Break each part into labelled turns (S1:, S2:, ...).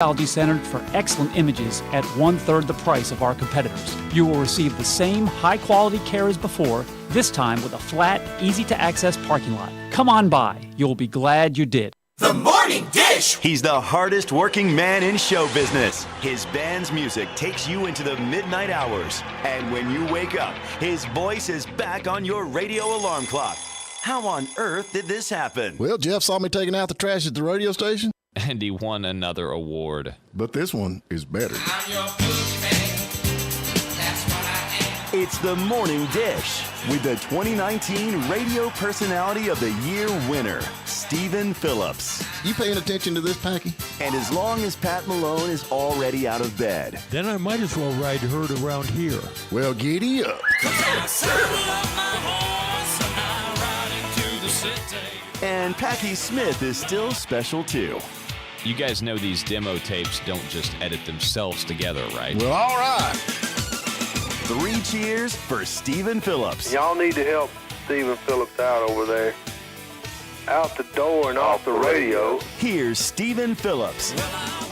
S1: Centered for excellent images at 1/3 the price of our competitors. You will receive the same high-quality care as before, this time with a flat, easy-to-access parking lot. Come on by. You'll be glad you did.
S2: The Morning Dish!
S3: He's the hardest working man in show business. His band's music takes you into the midnight hours. And when you wake up, his voice is back on your radio alarm clock. How on earth did this happen?
S4: Well, Jeff saw me taking out the trash at the radio station.
S5: And he won another award.
S4: But this one is better.
S3: It's the Morning Dish with the 2019 Radio Personality of the Year winner, Stephen Phillips.
S4: You paying attention to this, Packy?
S3: And as long as Pat Malone is already out of bed.
S6: Then I might as well ride herd around here.
S4: Well, giddy up.
S3: And Packy Smith is still special too.
S5: You guys know these demo tapes don't just edit themselves together, right?
S4: Well, all right.
S3: 3 cheers for Stephen Phillips.
S7: Y'all need to help Stephen Phillips out over there. Out the door and off the radio.
S3: Here's Stephen Phillips.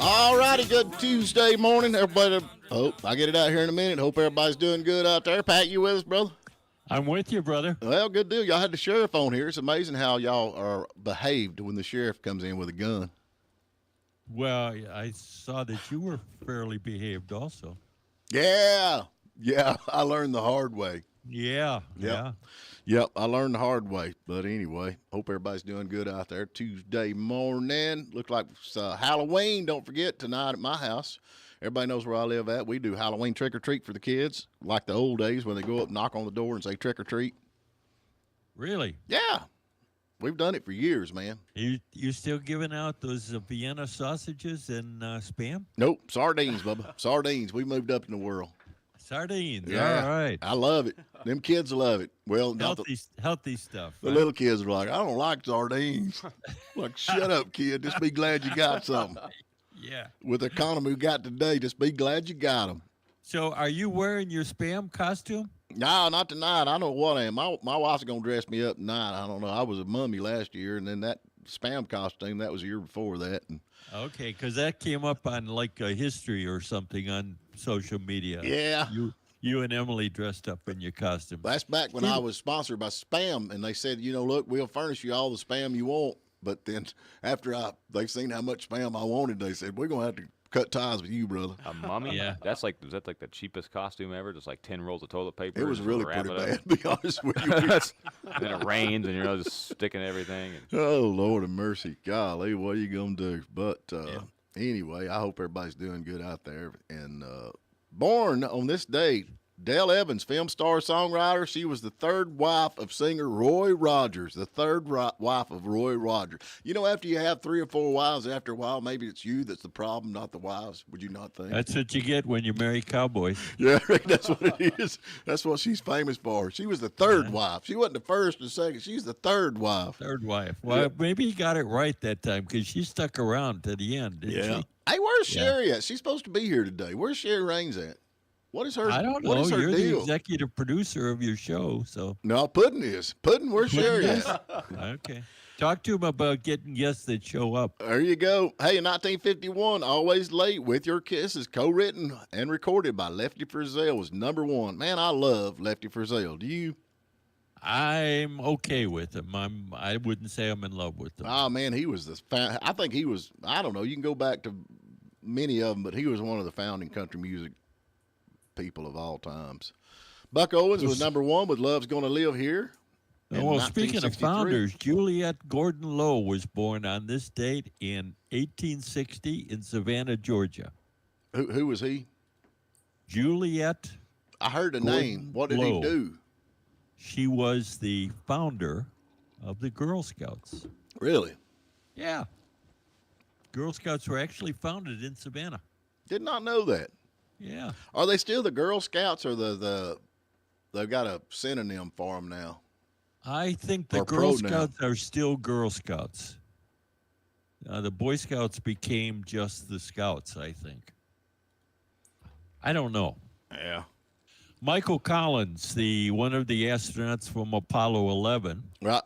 S4: All righty, good Tuesday morning. Everybody, I get it out here in a minute. Hope everybody's doing good out there. Pat, you with us, brother?
S6: I'm with you, brother.
S4: Well, good deal. Y'all had the sheriff on here. It's amazing how y'all are behaved when the sheriff comes in with a gun.
S6: Well, I saw that you were fairly behaved also.
S4: Yeah, I learned the hard way.
S6: Yeah.
S4: Yep, I learned the hard way. But anyway, hope everybody's doing good out there. Tuesday morning. Look like it's Halloween. Don't forget, tonight at my house. Everybody knows where I live at. We do Halloween trick-or-treat for the kids, like the old days when they go up, knock on the door, and say trick-or-treat.
S6: Really?
S4: Yeah. We've done it for years, man.
S6: You still giving out those Vienna sausages and Spam?
S4: Nope, sardines, Bubba. Sardines. We moved up in the world.
S6: Sardines.
S4: Yeah.
S6: All right.
S4: I love it. Them kids love it. Well, not
S6: Healthy stuff.
S4: the
S6: right?
S4: little kids are like, I don't like sardines. Like, shut up, kid. Just be glad you got something.
S6: Yeah.
S4: With the economy we got today, just be glad you got them.
S6: So are you wearing your Spam costume?
S4: No, not tonight. I don't know what I am. My wife's going to dress me up tonight. I don't know. I was a mummy last year, and then that Spam costume, that was the year before that. And
S6: Okay, because that came up on like a history or something on social media.
S4: yeah.
S6: You and Emily dressed up in your costume.
S4: That's back when I was sponsored by Spam, and they said, look, we'll furnish you all the Spam you want. But then after they seen how much Spam I wanted, they said, we're going to have to cut ties with you, brother.
S8: A mummy?
S6: Yeah.
S8: Was that like the cheapest costume ever? Just like 10 rolls of toilet paper?
S4: It was
S8: just
S4: really
S8: wrap
S4: pretty
S8: it
S4: bad,
S8: up?
S4: to be honest with you.
S8: And then it rains and you're just sticking everything. And
S4: Oh, Lord of mercy. Golly, what are you going to do? But anyway, I hope everybody's doing good out there. And born on this date, Dale Evans, film star, songwriter. She was the third wife of singer Roy Rogers, the third wife of Roy Rogers. After you have 3 or 4 wives, after a while, maybe it's you that's the problem, not the wives. Would you not think?
S6: That's what you get when you marry cowboys.
S4: Yeah, that's what it is. That's what she's famous for. She was the third wife. She wasn't the first or second. She's the third wife.
S6: Third wife. Well, maybe you got it right that time because she stuck around to the end, didn't she?
S4: Hey, where's Sherry at? She's supposed to be here today. Where's Sherry Raines at? What is her?
S6: I don't know.
S4: What is her
S6: You're
S4: deal?
S6: the executive producer of your show, so.
S4: No, Puddin' is. Puddin', where's Sherry at?
S6: Okay. Talk to him about getting guests that show up.
S4: There you go. Hey, in 1951, Always Late with Your Kisses, co-written and recorded by Lefty Frizzell, was #1. Man, I love Lefty Frizzell. Do you?
S6: I'm okay with him. I wouldn't say I'm in love with him.
S4: Oh, man, he was I think he was, I don't know, you can go back to many of them, but he was one of the founding country music people of all times. Buck Owens was #1 with Love's Gonna Live Here.
S6: Well, speaking of founders, Juliette Gordon Lowe was born on this date in 1860 in Savannah, Georgia.
S4: Who was he?
S6: Juliette.
S4: I heard the
S6: Gordon
S4: name. What did
S6: Lowe.
S4: he do?
S6: She was the founder of the Girl Scouts.
S4: Really?
S6: Yeah. Girl Scouts were actually founded in Savannah.
S4: Did not know that.
S6: Yeah.
S4: Are they still the Girl Scouts, or they've got a synonym for them now?
S6: I think the
S4: Or
S6: Girl
S4: pronoun.
S6: Scouts are still Girl Scouts. The Boy Scouts became just the Scouts, I think. I don't know.
S4: Yeah.
S6: Michael Collins, one of the astronauts from Apollo 11,
S4: Right.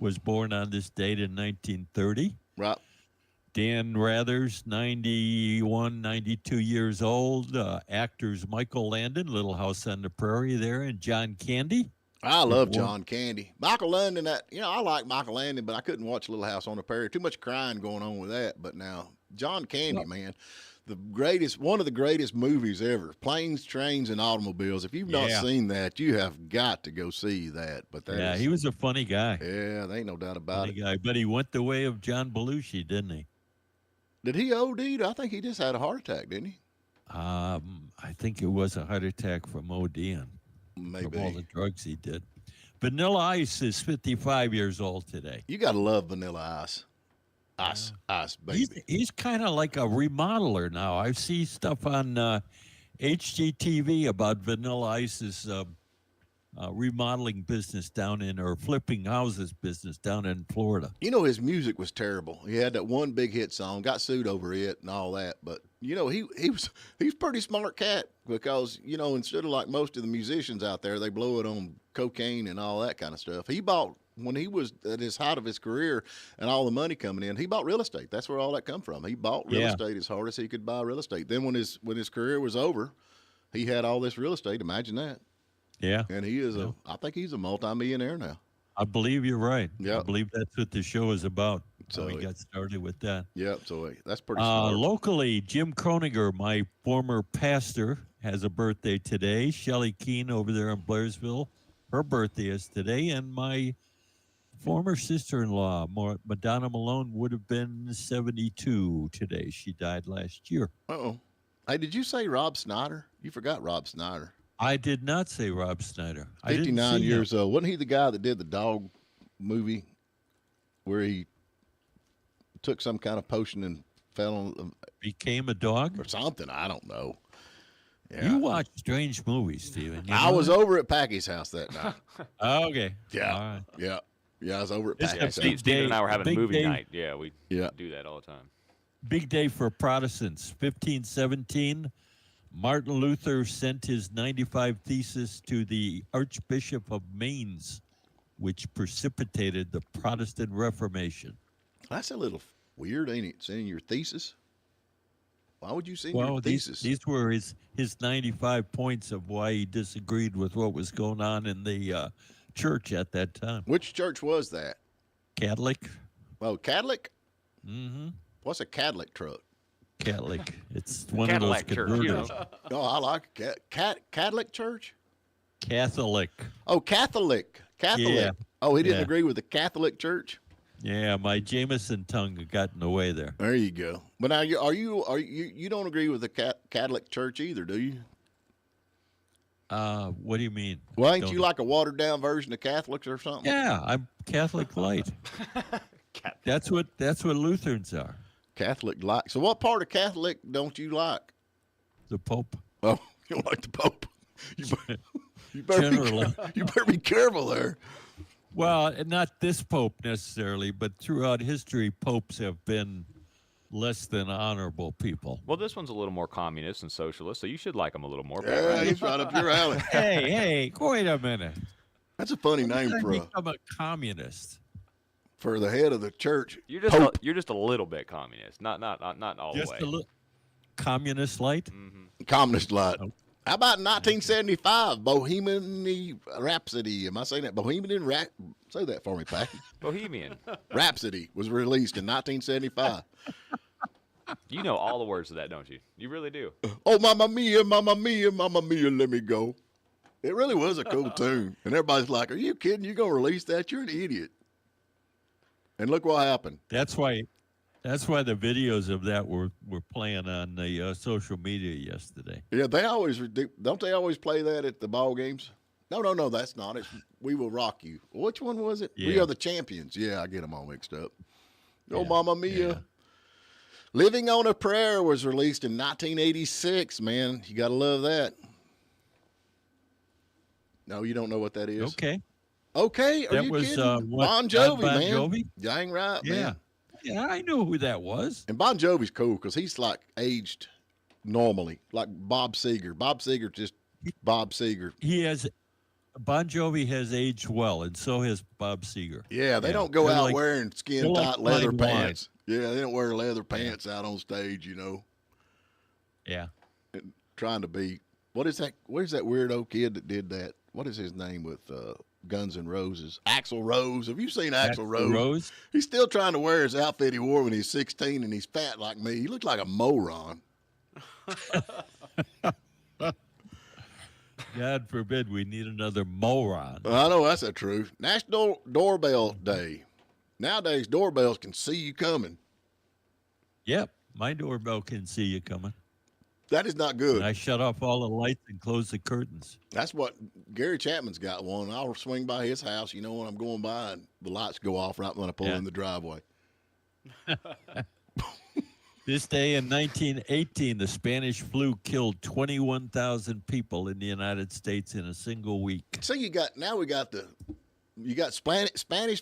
S6: was born on this date in 1930.
S4: Right.
S6: Dan Rathers, 91, 92 years old. Actors Michael Landon, Little House on the Prairie there, and John Candy.
S4: I love John Candy. Michael Landon, I like Michael Landon, but I couldn't watch Little House on the Prairie. Too much crying going on with that. But now, John Candy, man, one of the greatest movies ever. Planes, Trains, and Automobiles. If you've not seen that, you have got to go see that. But
S6: he was a funny guy.
S4: Yeah, there ain't no doubt about it.
S6: But he went the way of John Belushi, didn't he?
S4: Did he OD? I think he just had a heart attack, didn't he?
S6: I think it was a heart attack from ODing.
S4: Maybe.
S6: From all the drugs he did. Vanilla Ice is 55 years old today.
S4: You got to love Vanilla Ice. Ice, baby.
S6: He's kind of like a remodeler now. I see stuff on HGTV about Vanilla Ice's remodeling business or flipping houses business down in Florida.
S4: You know, his music was terrible. He had that one big hit song, got sued over it and all that. But, you know, he's a pretty smart cat because, you know, instead of like most of the musicians out there, they blow it on cocaine and all that kind of stuff. When he was at his height of his career and all the money coming in, he bought real estate. That's where all that come from. He bought real estate as hard as he could buy real estate. Then when his career was over, he had all this real estate. Imagine that.
S6: Yeah.
S4: And he is I think he's a multimillionaire now.
S6: I believe you're right.
S4: Yeah.
S6: I believe that's what the show is about. So he got started with that.
S4: Yep. So that's pretty smart.
S6: Locally, Jim Kroninger, my former pastor, has a birthday today. Shelley Keene over there in Blairsville, her birthday is today. And my former sister-in-law, Madonna Malone, would have been 72 today. She died last year.
S4: Uh-oh. Hey, did you say Rob Snyder? You forgot Rob Snyder.
S6: I did not say Rob Snyder.
S4: 59 years old. Wasn't he the guy that did the dog movie where he took some kind of potion and fell on
S6: became a dog
S4: or something? I don't know. Yeah.
S6: You watch strange movies, Stephen.
S4: I was over at Packy's house that night.
S6: Okay.
S4: Yeah.
S6: All right.
S4: Yeah, I was over at Packy's house.
S8: Steve and I were having a movie
S6: day.
S8: night. Yeah, we do that all the time.
S6: Big day for Protestants. 1517, Martin Luther sent his 95 Thesis to the Archbishop of Mainz, which precipitated the Protestant Reformation.
S4: That's a little weird, ain't it? Sending your thesis? Why would you send your thesis?
S6: These were his 95 points of why he disagreed with what was going on in the church at that time.
S4: Which church was that?
S6: Catholic.
S4: Oh, Catholic?
S6: Mm-hmm.
S4: What's a Catholic truck?
S6: Catholic. It's one
S8: Cadillac
S6: of those converters.
S4: No, I like Catholic church.
S6: Catholic.
S4: Oh, Catholic.
S6: Yeah.
S4: Oh, he didn't agree with the Catholic Church.
S6: Yeah, my Jameson tongue got in the way there.
S4: There you go. But now, you don't agree with the Catholic Church either, do you?
S6: What do you mean?
S4: Well, ain't you like a watered down version of Catholics or something?
S6: Yeah, I'm Catholic light. That's what Lutherans are.
S4: Catholic like. So, what part of Catholic don't you like?
S6: The Pope.
S4: Oh, you don't like the Pope. You better be careful there.
S6: Well, not this Pope necessarily, but throughout history, popes have been less than honorable people.
S8: Well, this one's a little more communist and socialist, so you should like him a little more.
S4: Yeah, he's right up your alley.
S6: Hey, wait a minute.
S4: That's a funny name for
S6: a communist.
S4: For the head of the church.
S8: You're just a little bit communist, not all the way.
S6: Communist light.
S8: Mm-hmm.
S4: Communist light. Oh. How about 1975, Bohemian Rhapsody? Am I saying that? Bohemian Rhapsody? Say that for me, Packy.
S8: Bohemian
S4: Rhapsody was released in 1975.
S8: You know all the words to that, don't you? You really do.
S4: Oh, Mamma Mia, Mamma Mia, Mamma Mia, let me go. It really was a cool tune. And everybody's like, are you kidding? You're going to release that? You're an idiot. And look what happened.
S6: That's why the videos of that were playing on the social media yesterday.
S4: Yeah, they always play that at the ball games? No, that's not it. We Will Rock You. Which one was it?
S6: Yeah.
S4: We Are the Champions. Yeah, I get them all mixed up. Oh,
S6: Yeah.
S4: Mamma Mia.
S6: Yeah.
S4: Living on a Prayer was released in 1986, man. You got to love that. No, you don't know what that is?
S6: Okay.
S4: Okay, are
S6: That
S4: you
S6: was,
S4: kidding?
S6: what,
S4: Bon Jovi,
S6: Bon
S4: man.
S6: Jovi?
S4: Dang right,
S6: Yeah.
S4: man.
S6: Yeah, I knew who that was.
S4: And Bon Jovi's cool because he's like aged normally, like Bob Seger. Bob Seger just Bob Seger.
S6: He has Bon Jovi has aged well, and so has Bob Seger.
S4: Yeah, they don't go
S6: They're
S4: out
S6: like-
S4: wearing
S6: they're
S4: skin
S6: like
S4: tight leather
S6: fine wine.
S4: pants. Yeah, they don't wear leather pants out on stage, you know,
S6: Yeah.
S4: trying to be. What is that? Where's that weirdo kid that did that? What is his name with Guns N' Roses? Axl Rose. Have you seen Axl Rose?
S6: Rose?
S4: He's still trying to wear his outfit he wore when he's 16 and he's fat like me. He looks like a moron.
S6: God forbid we need another moron.
S4: I know that's the truth. National Doorbell Day. Nowadays, doorbells can see you coming.
S6: Yep. My doorbell can see you coming.
S4: That is not good.
S6: And I shut off all the lights and close the curtains.
S4: That's what Gary Chapman's got one. I'll swing by his house, you know, when I'm going by, and the lights go off right when I pull in the driveway.
S6: This day in 1918, the Spanish flu killed 21,000 people in the United States in a single week.
S4: So you got Spanish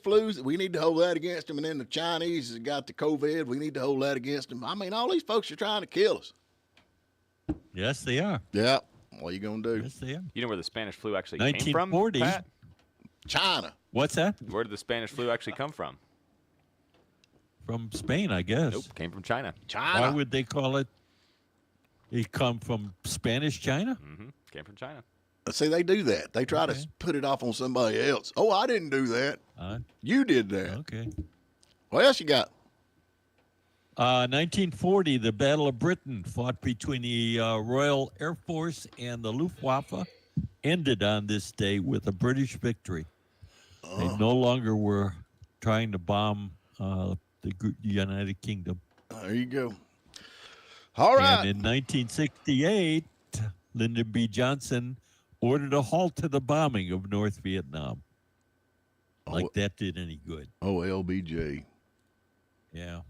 S4: flus. We need to hold that against them, and then the Chinese has got the COVID. We need to hold that against them. I mean, all these folks are trying to kill us.
S6: Yes, they are.
S4: Yeah. What are you gonna do?
S6: Yes, they are.
S8: You know where the Spanish flu actually came from,
S6: 1940.
S8: Pat?
S4: China.
S6: What's that?
S8: Where did the Spanish flu actually come from?
S6: From Spain, I guess.
S8: Nope, came from China.
S4: China.
S6: Why would they call it? It come from Spanish China?
S8: Mm-hmm. Came from China.
S4: See, they do that. They try
S6: Okay.
S4: to put it off on somebody else. Oh, I didn't do that. You did that.
S6: Okay.
S4: What else you got?
S6: 1940, the Battle of Britain, fought between the Royal Air Force and the Luftwaffe, ended on this day with a British victory. They no longer were trying to bomb the United Kingdom.
S4: There you go. All right.
S6: And in 1968, Lyndon B. Johnson ordered a halt to the bombing of North Vietnam. Like that did any good.
S4: Oh, LBJ.
S6: Yeah.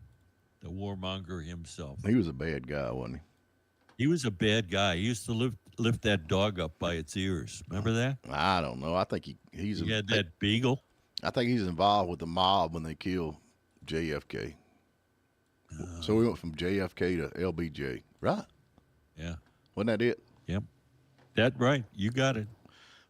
S6: The warmonger himself.
S4: He was a bad guy, wasn't he?
S6: He was a bad guy. He used to lift that dog up by its ears. Remember that?
S4: I don't know. I think he's.
S6: He had that beagle.
S4: I think he's involved with the mob when they killed JFK. So we went from JFK to LBJ, right?
S6: Yeah.
S4: Wasn't that it?
S6: Yep. That's right. You got it.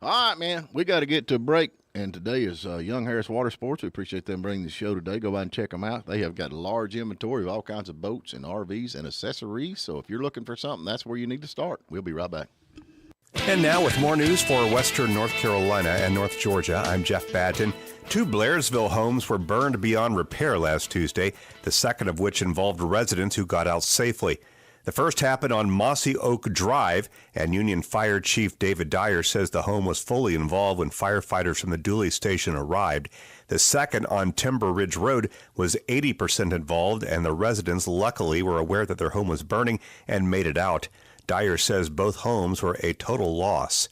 S4: All right, man. We got to get to a break. And today is Young Harris Water Sports. We appreciate them bringing the show today. Go by and check them out. They have got a large inventory of all kinds of boats and RVs and accessories. So if you're looking for something, that's where you need to start. We'll be right back.
S2: And now with more news for Western North Carolina and North Georgia, I'm Jeff Batten. 2 Blairsville homes were burned beyond repair last Tuesday, the second of which involved residents who got out safely. The first happened on Mossy Oak Drive, and Union Fire Chief David Dyer says the home was fully involved when firefighters from the Dooley Station arrived. The second on Timber Ridge Road was 80% involved, and the residents luckily were aware that their home was burning and made it out. Dyer says both homes were a total loss.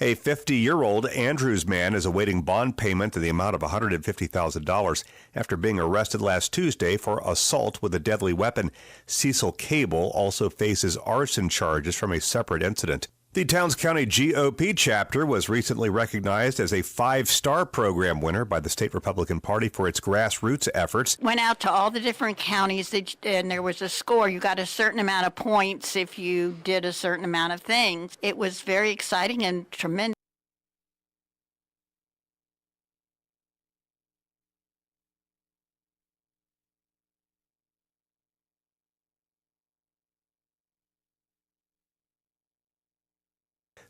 S2: A 50-year-old Andrews man is awaiting bond payment in the amount of $150,000 after being arrested last Tuesday for assault with a deadly weapon. Cecil Cable also faces arson charges from a separate incident. The Towns County GOP chapter was recently recognized as a 5-star program winner by the state Republican Party for its grassroots efforts.
S9: Went out to all the different counties, and there was a score. You got a certain amount of points if you did a certain amount of things. It was very exciting and tremendous.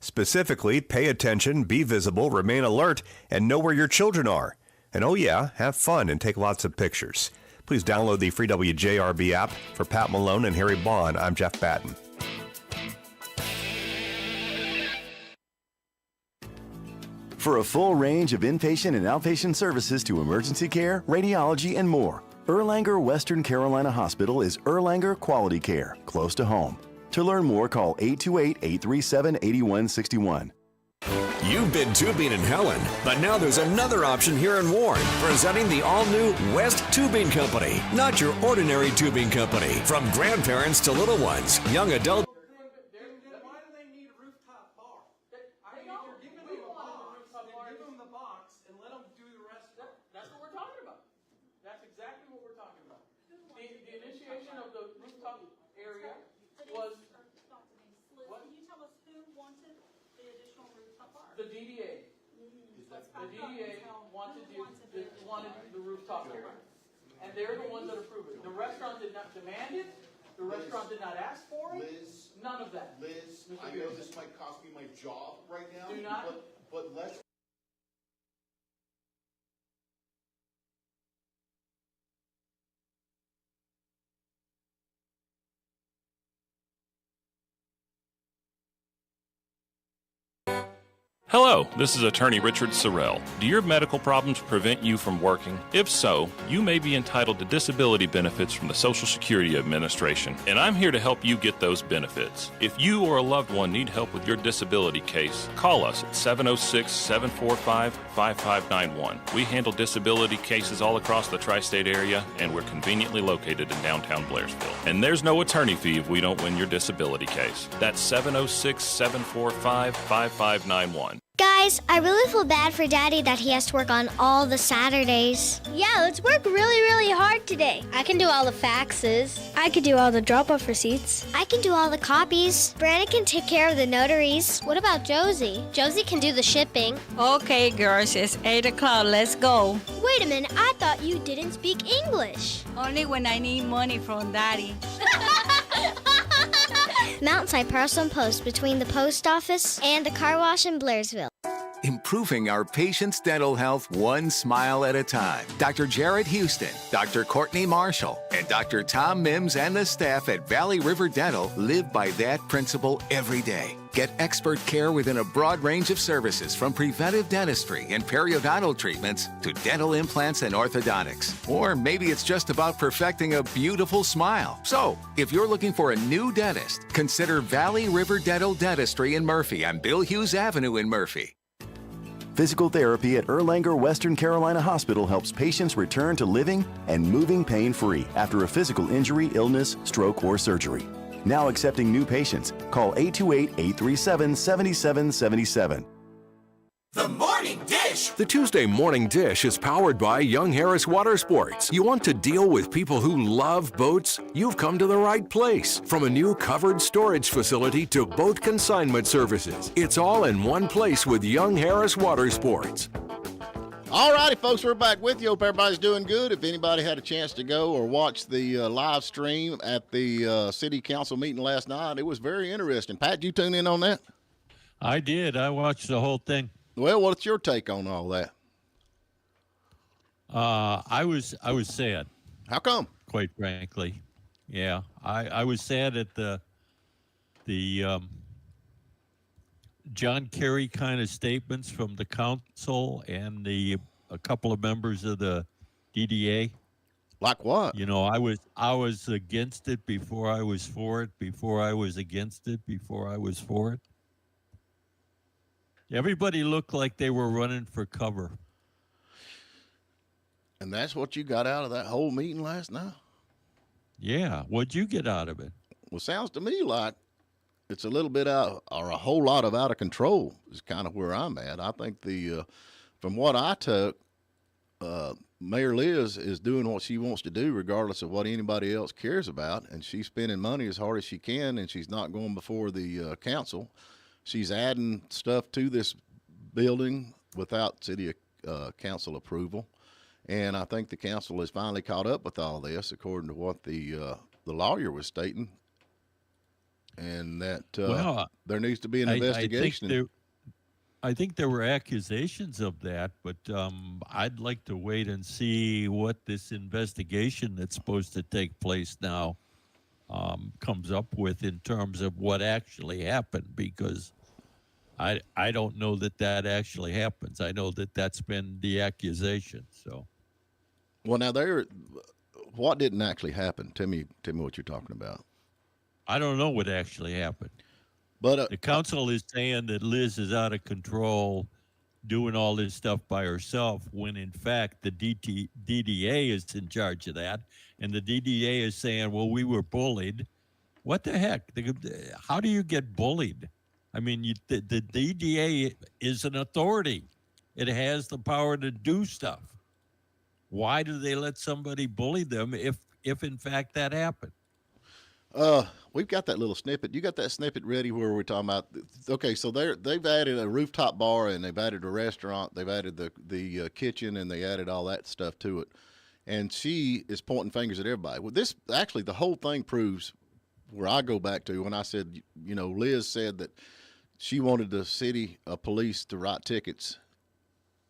S2: Specifically, pay attention, be visible, remain alert, and know where your children are. And oh yeah, have fun and take lots of pictures. Please download the free WJRB app. For Pat Malone and Harry Bond, I'm Jeff Batten.
S3: For a full range of inpatient and outpatient services to emergency care, radiology, and more, Erlanger Western Carolina Hospital is Erlanger Quality Care, close to home. To learn more, call 828-837-8161.
S10: You've been tubing in Helen, but now there's another option here in Warren, presenting the all-new West Tubing Company. Not your ordinary tubing company. From grandparents to little ones, young adults.
S11: The DDA. The DDA wanted the rooftop area, and they're the ones that approved it. The restaurant did not demand it. The restaurant did not ask for it.
S12: Liz,
S11: none of that.
S12: Liz,
S11: Mr.
S12: I know
S11: Pearson.
S12: this might cost me my job right now.
S11: Do not.
S12: But let's.
S13: Hello, this is attorney Richard Sorrell. Do your medical problems prevent you from working? If so, you may be entitled to disability benefits from the Social Security Administration, and I'm here to help you get those benefits. If you or a loved one need help with your disability case, call us at 706-745-5591. We handle disability cases all across the tri-state area, and we're conveniently located in downtown Blairsville. And there's no attorney fee if we don't win your disability case. That's 706-745-5591.
S14: Guys, I really feel bad for Daddy that he has to work on all the Saturdays. Yeah, let's work really hard today. I can do all the faxes. I can do all the drop-off receipts. I can do all the copies. Brandon can take care of the notaries. What about Josie? Josie can do the shipping.
S15: Okay, girls, it's 8 o'clock. Let's go.
S14: Wait a minute, I thought you didn't speak English.
S15: Only when I need money from Daddy.
S14: Mountainside Parcel and Post between the post office and the car wash in Blairsville.
S16: Improving our patients' dental health one smile at a time. Dr. Jared Houston, Dr. Courtney Marshall, and Dr. Tom Mims and the staff at Valley River Dental live by that principle every day. Get expert care within a broad range of services from preventive dentistry and periodontal treatments to dental implants and orthodontics. Or maybe it's just about perfecting a beautiful smile. So, if you're looking for a new dentist, consider Valley River Dental Dentistry in Murphy on Bill Hughes Avenue in Murphy.
S17: Physical therapy at Erlanger Western Carolina Hospital helps patients return to living and moving pain-free after a physical injury, illness, stroke, or surgery. Now accepting new patients. Call 828-837-7777.
S10: The Morning Dish.
S18: The Tuesday Morning Dish is powered by Young Harris Water Sports. You want to deal with people who love boats? You've come to the right place. From a new covered storage facility to boat consignment services, it's all in one place with Young Harris Water Sports.
S4: All righty, folks, we're back with you. Hope everybody's doing good. If anybody had a chance to go or watch the live stream at the city council meeting last night, it was very interesting. Pat, did you tune in on that?
S6: I did. I watched the whole thing.
S4: Well, what's your take on all that?
S6: I was sad.
S4: How come?
S6: Quite frankly, yeah, I was sad at the John Kerry kind of statements from the council and a couple of members of the DDA.
S4: Like what?
S6: You know, I was against it before I was for it. Before I was against it. Before I was for it. Everybody looked like they were running for cover.
S4: And that's what you got out of that whole meeting last night?
S6: Yeah. What'd you get out of it?
S4: Well, sounds to me like it's a little bit out, or a whole lot of out of control is kind of where I'm at. I think from what I took, Mayor Liz is doing what she wants to do regardless of what anybody else cares about. And she's spending money as hard as she can, and she's not going before the council. She's adding stuff to this building without city council approval. And I think the council has finally caught up with all this, according to what the lawyer was stating. And that there needs to be an investigation.
S6: I think there were accusations of that, but I'd like to wait and see what this investigation that's supposed to take place now comes up with in terms of what actually happened, because I don't know that actually happens. I know that that's been the accusation. So,
S4: well, now what didn't actually happen? Tell me what you're talking about.
S6: I don't know what actually happened.
S4: But
S6: the council is saying that Liz is out of control, doing all this stuff by herself, when in fact the DDA is in charge of that, and the DDA is saying, "Well, we were bullied." What the heck? How do you get bullied? I mean, the DDA is an authority. It has the power to do stuff. Why do they let somebody bully them if in fact that happened?
S4: We've got that little snippet. You got that snippet ready where we're talking about? Okay, so they've added a rooftop bar and they've added a restaurant. They've added the kitchen and they added all that stuff to it. And she is pointing fingers at everybody. Well, this actually the whole thing proves where I go back to when I said, Liz said that she wanted the city police to write tickets.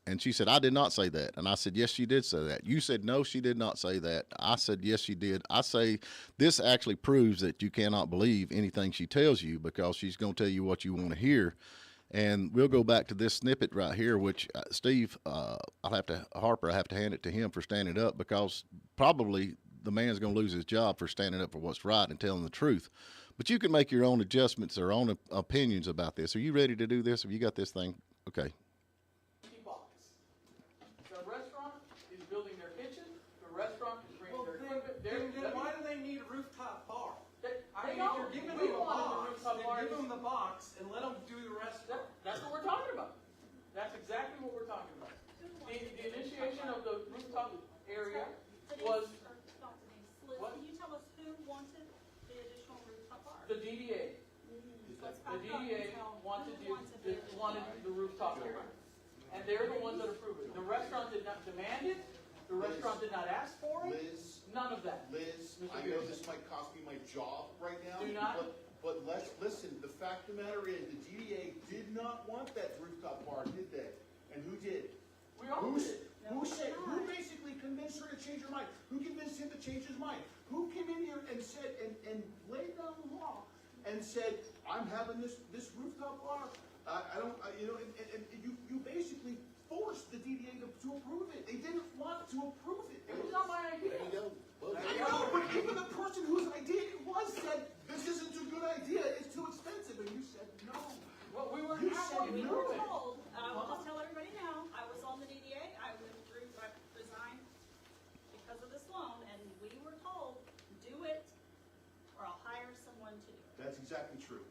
S4: And she said, I did not say that. And I said, yes, she did say that. You said, no, she did not say that. I said, yes, she did. I say this actually proves that you cannot believe anything she tells you because she's going to tell you what you want to hear. And we'll go back to this snippet right here, which Steve, Harper, I have to hand it to him for standing up because probably the man's going to lose his job for standing up for what's right and telling the truth. But you can make your own adjustments or own opinions about this. Are you ready to do this? Have you got this thing? Okay.
S11: Why do they need a rooftop bar? If you're giving them a box, give them the box and let them do the rest. That's what we're talking about. That's exactly what we're talking about. The initiation of the rooftop area was. What? Can you tell us who wanted the additional rooftop bar? The DDA. The DDA wanted the rooftop area, and they're the ones that approved it. The restaurant did not demand it. The restaurant did not ask for it.
S12: Liz,
S11: none of that.
S12: Liz, I know this might cost me my job right now.
S11: Do not.
S12: But let's listen. The fact of the matter is, the GDA did not want that rooftop bar, did they? And who did?
S11: We all did.
S12: Who said? Who basically convinced her to change her mind? Who convinced him to change his mind? Who came in here and said and laid down the law and said, "I'm having this rooftop bar." And you basically forced the DDA to approve it. They didn't want to approve it.
S11: It was not my idea.
S12: There you go. I know, but even the person whose idea it was said, "This isn't a good idea. It's too expensive," and you said no.
S11: Well, we were
S12: You
S11: told.
S12: said
S11: We
S12: no.
S11: were told.
S19: I will just tell everybody now, I was on the DDA, I resigned because of this loan, and we were told, do it, or I'll hire someone to do it.
S12: That's exactly true.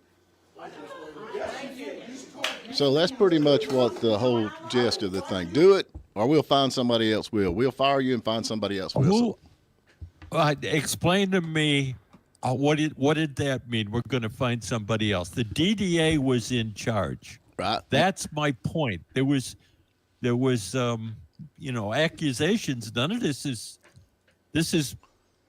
S4: So that's pretty much what the whole gist of the thing. Do it, or we'll find somebody else will. We'll fire you and find somebody else will.
S6: Explain to me what did that mean? We're going to find somebody else. The DDA was in charge.
S4: Right.
S6: That's my point. There was accusations. None of this is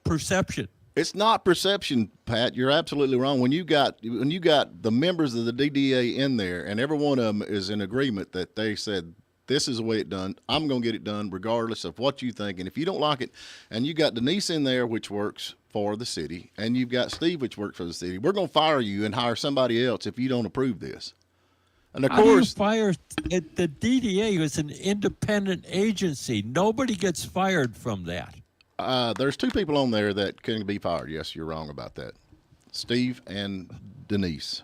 S6: perception.
S4: It's not perception, Pat. You're absolutely wrong. When you got the members of the DDA in there, and every one of them is in agreement that they said, this is the way it's done. I'm going to get it done regardless of what you think. And if you don't like it, and you got Denise in there, which works for the city, and you've got Steve, which works for the city, we're going to fire you and hire somebody else if you don't approve this. And of course,
S6: the DDA is an independent agency. Nobody gets fired from that.
S4: There's two people on there that can be fired. Yes, you're wrong about that. Steve and Denise.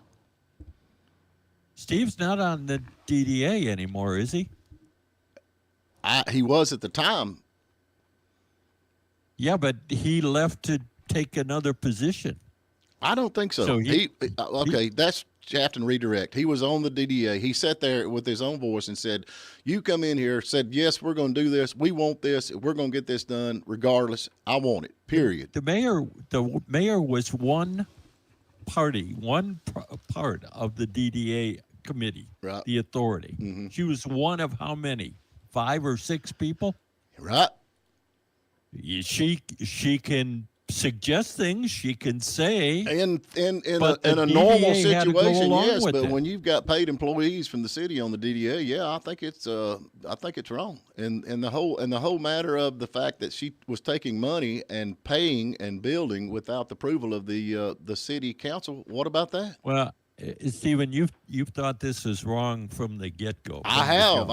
S6: Steve's not on the DDA anymore, is he?
S4: He was at the time.
S6: Yeah, but he left to take another position.
S4: I don't think so. That's Shafton Redirect. He was on the DDA. He sat there with his own voice and said, you come in here, said, yes, we're going to do this. We want this. We're going to get this done regardless. I want it, period.
S6: The mayor was one part of the DDA committee,
S4: right.
S6: The authority.
S4: Mm-hmm.
S6: She was one of how many? 5 or 6 people?
S4: Right.
S6: She can suggest things, she can say.
S4: In a normal situation, yes, but when you've got paid employees from the city on the DDA, yeah, I think it's wrong. And the whole matter of the fact that she was taking money and paying and building without the approval of the city council. What about that?
S6: Well, Stephen, you've thought this is wrong from the get-go.
S4: I have.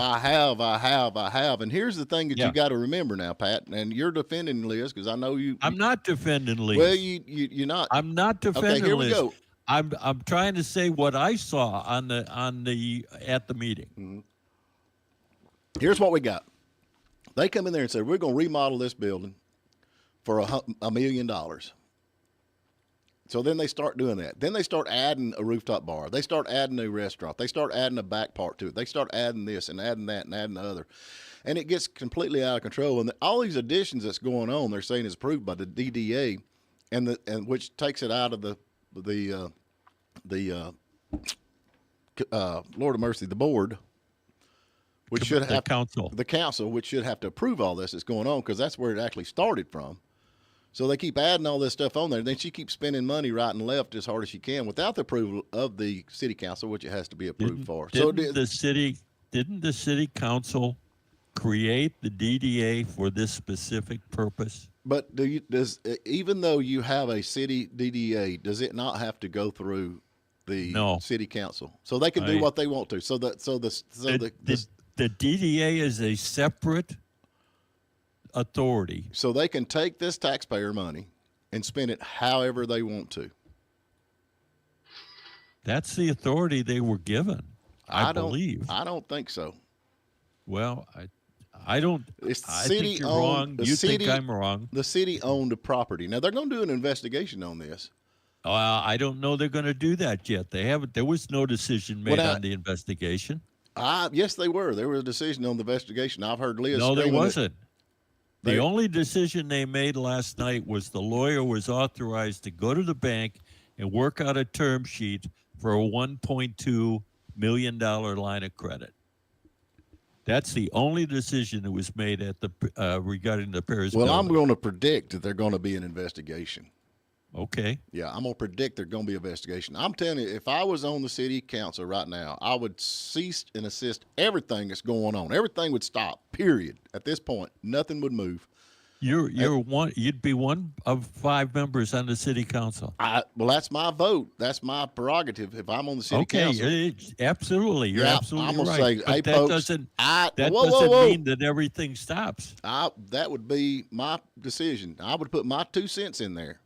S4: And here's the thing that you got to remember now, Pat, and you're defending Liz because I know you.
S6: I'm not defending Liz.
S4: Well, you're not.
S6: I'm not defending
S4: here we
S6: Liz.
S4: Go.
S6: I'm trying to say what I saw at the meeting.
S4: Mm-hmm. Here's what we got. They come in there and say, we're going to remodel this building for $1 million. So then they start doing that. Then they start adding a rooftop bar. They start adding a restaurant. They start adding a back part to it. They start adding this and adding that and adding the other. And it gets completely out of control. And all these additions that's going on, they're saying is approved by the DDA. and which takes it out of the Lord of mercy, the board, which should have the council, which should have to approve all this that's going on, because that's where it actually started from. So they keep adding all this stuff on there. Then she keeps spending money right and left as hard as she can without the approval of the city council, which it has to be approved for.
S6: Didn't the city council create the DDA for this specific purpose?
S4: But even though you have a city DDA, does it not have to go through the city council? So they can do what they want to. The
S6: DDA is a separate authority.
S4: So they can take this taxpayer money and spend it however they want to.
S6: That's the authority they were given, I believe.
S4: I don't think so.
S6: Well, I don't. I think you're wrong. You think I'm wrong.
S4: The city owned the property. Now they're going to do an investigation on this.
S6: I don't know they're going to do that yet. They haven't. There was no decision made on the investigation.
S4: Yes, they were. There was a decision on the investigation. I've heard Liz.
S6: No, there wasn't. The only decision they made last night was the lawyer was authorized to go to the bank and work out a term sheet for a $1.2 million line of credit. That's the only decision that was made at the regarding the Paris.
S4: Well,
S6: building.
S4: I'm going to predict that there's going to be an investigation.
S6: Okay.
S4: Yeah, I'm going to predict there's going to be an investigation. I'm telling you, if I was on the city council right now, I would cease and assist everything that's going on. Everything would stop, period. At this point, nothing would move.
S6: You'd be one of 5 members on the city council.
S4: Well, that's my vote. That's my prerogative if I'm on the city council.
S6: Absolutely. You're absolutely
S4: I'm gonna
S6: right.
S4: say,
S6: but
S4: hey,
S6: that
S4: folks,
S6: doesn't
S4: whoa.
S6: mean that everything stops.
S4: That would be my decision. I would put my 2 cents in there.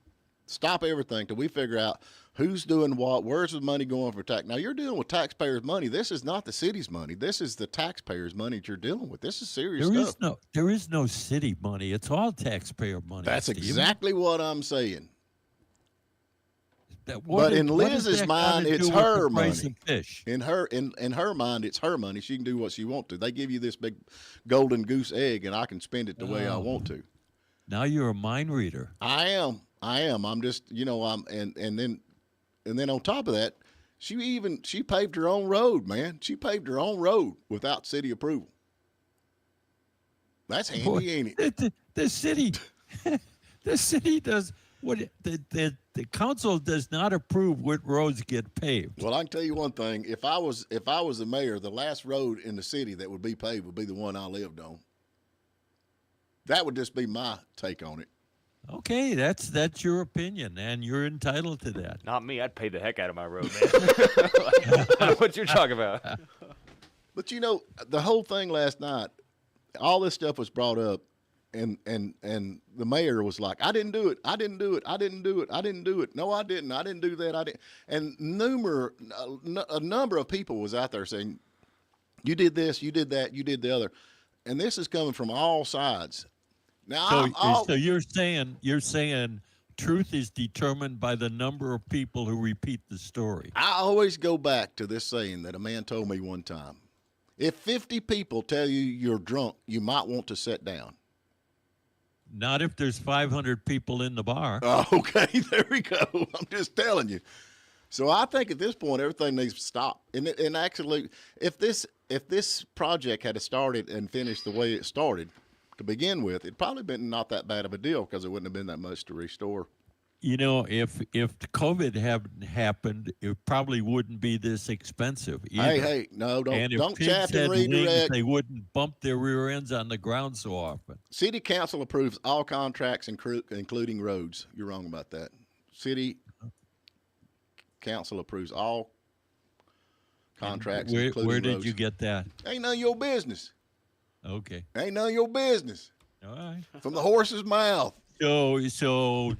S4: Stop everything till we figure out who's doing what, where's the money going for tax. Now, you're dealing with taxpayers' money. This is not the city's money. This is the taxpayers' money that you're dealing with. This is serious stuff.
S6: There is no city money. It's all taxpayer money.
S4: That's
S6: Steve.
S4: exactly what I'm saying. But in Liz's mind, it's her money. In her mind, it's her money. She can do what she wants to. They give you this big golden goose egg, and I can spend it the way I want to.
S6: Now you're a mind reader.
S4: I am. I'm just, and then on top of that, she paved her own road, man. She paved her own road without city approval. That's handy, ain't it?
S6: The city does what the council does not approve what roads get paved.
S4: Well, I can tell you one thing: if I was the mayor, the last road in the city that would be paved would be the one I lived on. That would just be my take on it.
S6: Okay, that's your opinion, and you're entitled to that.
S8: Not me. I'd pay the heck out of my road, man. I don't know what you're talking about.
S4: But the whole thing last night, all this stuff was brought up, and the mayor was like, "I didn't do it. I didn't do it. I didn't do it. I didn't do it. No, I didn't. I didn't do that. I didn't." And a number of people was out there saying, "You did this. You did that. You did the other," and this is coming from all sides. Now,
S6: so you're saying truth is determined by the number of people who repeat the story.
S4: I always go back to this saying that a man told me one time: if 50 people tell you you're drunk, you might want to sit down.
S6: Not if there's 500 people in the bar.
S4: Okay, there we go. I'm just telling you. So I think at this point everything needs to stop. And actually, if this project had started and finished the way it started to begin with, it'd probably been not that bad of a deal because it wouldn't have been that much to restore.
S6: If COVID hadn't happened, it probably wouldn't be this expensive either.
S4: Hey, no,
S6: don't
S4: chaff and
S6: redirect.
S4: redirect.
S6: They wouldn't bump their rear ends on the ground so often.
S4: City council approves all contracts, including roads. You're wrong about that. City council approves all contracts, including
S6: where
S4: roads.
S6: did you get that?
S4: Ain't none of your business.
S6: Okay.
S4: Ain't none of your business.
S6: All right.
S4: From the horse's mouth.
S6: So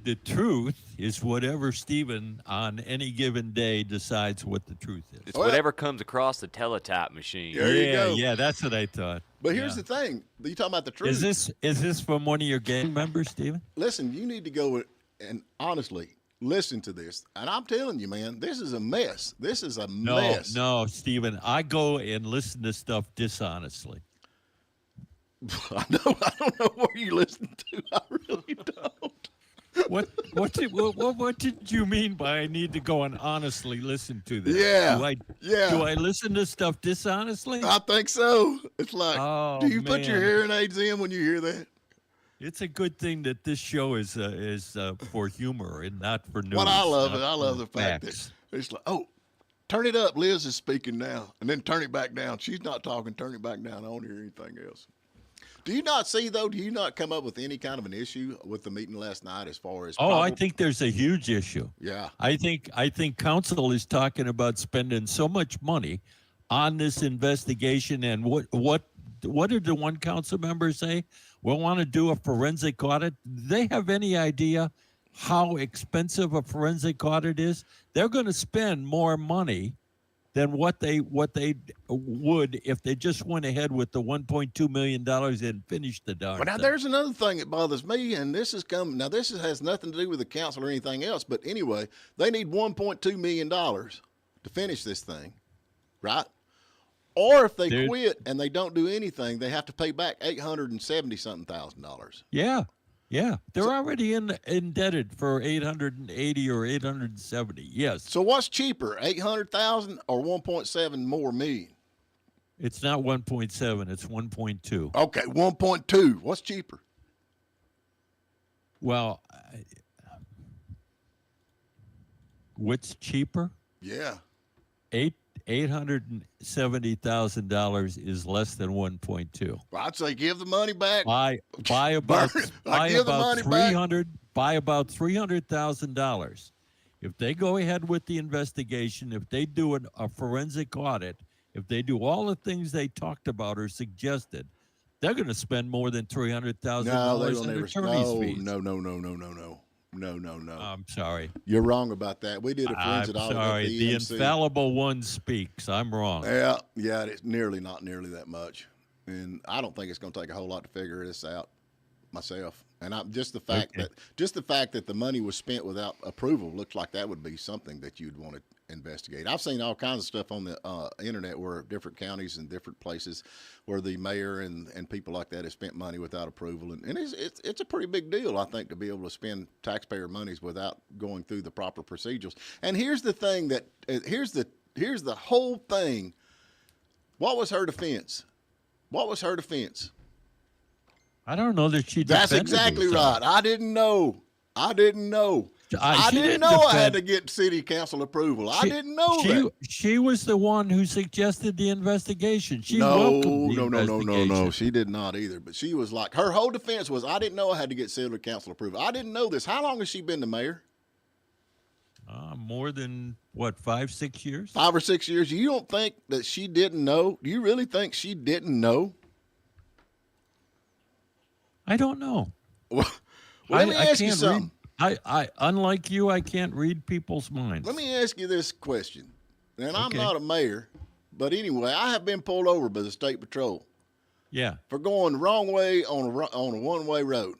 S6: the truth is whatever Stephen on any given day decides what the truth is.
S8: It's whatever comes across the teletype machine.
S4: There you go.
S6: Yeah, that's what I thought.
S4: But here's the thing: you talking about the truth?
S6: Is this from one of your gang members, Stephen?
S4: Listen, you need to go and honestly listen to this. And I'm telling you, man, this is a mess. This is a mess.
S6: No, Stephen, I go and listen to stuff dishonestly.
S4: I don't know where you listen to. I really don't.
S6: What did you mean by I need to go and honestly listen to this?
S4: Yeah.
S6: Do I listen to stuff dishonestly?
S4: I think so. It's like, do you put your
S6: man.
S4: hearing aids in when you hear that?
S6: It's a good thing that this show is for humor and not for news.
S4: What I love
S6: not
S4: it. I love
S6: for
S4: the fact
S6: facts.
S4: that it's like, oh, turn it up. Liz is speaking now. And then turn it back down. She's not talking. Turn it back down. I don't hear anything else. Do you not see, though, do you not come up with any kind of an issue with the meeting last night as far as
S6: I think there's a huge issue.
S4: Yeah.
S6: I think council is talking about spending so much money on this investigation, and what did the one council member say? We'll want to do a forensic audit. Do they have any idea how expensive a forensic audit is? They're going to spend more money than what they would if they just went ahead with the $1.2 million and finished the darn
S4: Well, now
S6: thing.
S4: there's another thing that bothers me, and this has nothing to do with the council or anything else, but anyway, they need $1.2 million to finish this thing, right? Or if they quit and they don't do anything, they have to pay back $870,000.
S6: Yeah. They're already indebted for 880 or 870. Yes.
S4: So what's cheaper, 800,000 or 1.7 more million?
S6: It's not 1.7. It's 1.2.
S4: Okay, 1.2. What's cheaper?
S6: Well, what's cheaper?
S4: Yeah.
S6: $870,000 is less than 1.2.
S4: Well, I'd say give the money back.
S6: Buy about $300,000. If they go ahead with the investigation, if they do a forensic audit, if they do all the things they talked about or suggested, they're going to spend more than $300,000 in attorney's fees.
S4: No.
S6: I'm sorry.
S4: You're wrong about that. We did a forensic
S6: I'm
S4: audit.
S6: sorry.
S4: At the
S6: The
S4: EMC.
S6: infallible one speaks. I'm wrong.
S4: Yeah, it's not nearly that much, and I don't think it's going to take a whole lot to figure this out myself. And just the fact that the money was spent without approval looks like that would be something that you'd want to investigate. I've seen all kinds of stuff on the internet where different counties and different places where the mayor and people like that have spent money without approval, and it's a pretty big deal, I think, to be able to spend taxpayer monies without going through the proper procedures. And here's the thing here's the whole thing. What was her defense?
S6: I don't know that she
S4: That's
S6: defended
S4: exactly
S6: herself.
S4: right. I didn't know. I didn't know I had to get city council approval. I didn't know that.
S6: She was the one who suggested the investigation. She welcomed the investigation.
S4: No. She did not either. But she was like, her whole defense was, I didn't know I had to get city council approval. I didn't know this. How long has she been the mayor?
S6: More than, 5-6 years?
S4: 5 or 6 years. You don't think that she didn't know? Do you really think she didn't know?
S6: I don't know.
S4: Well, let me ask you something.
S6: I unlike you, I can't read people's minds.
S4: Let me ask you this question. And I'm not a mayor, but anyway, I have been pulled over by the state patrol.
S6: Yeah.
S4: For going the wrong way on a one-way road.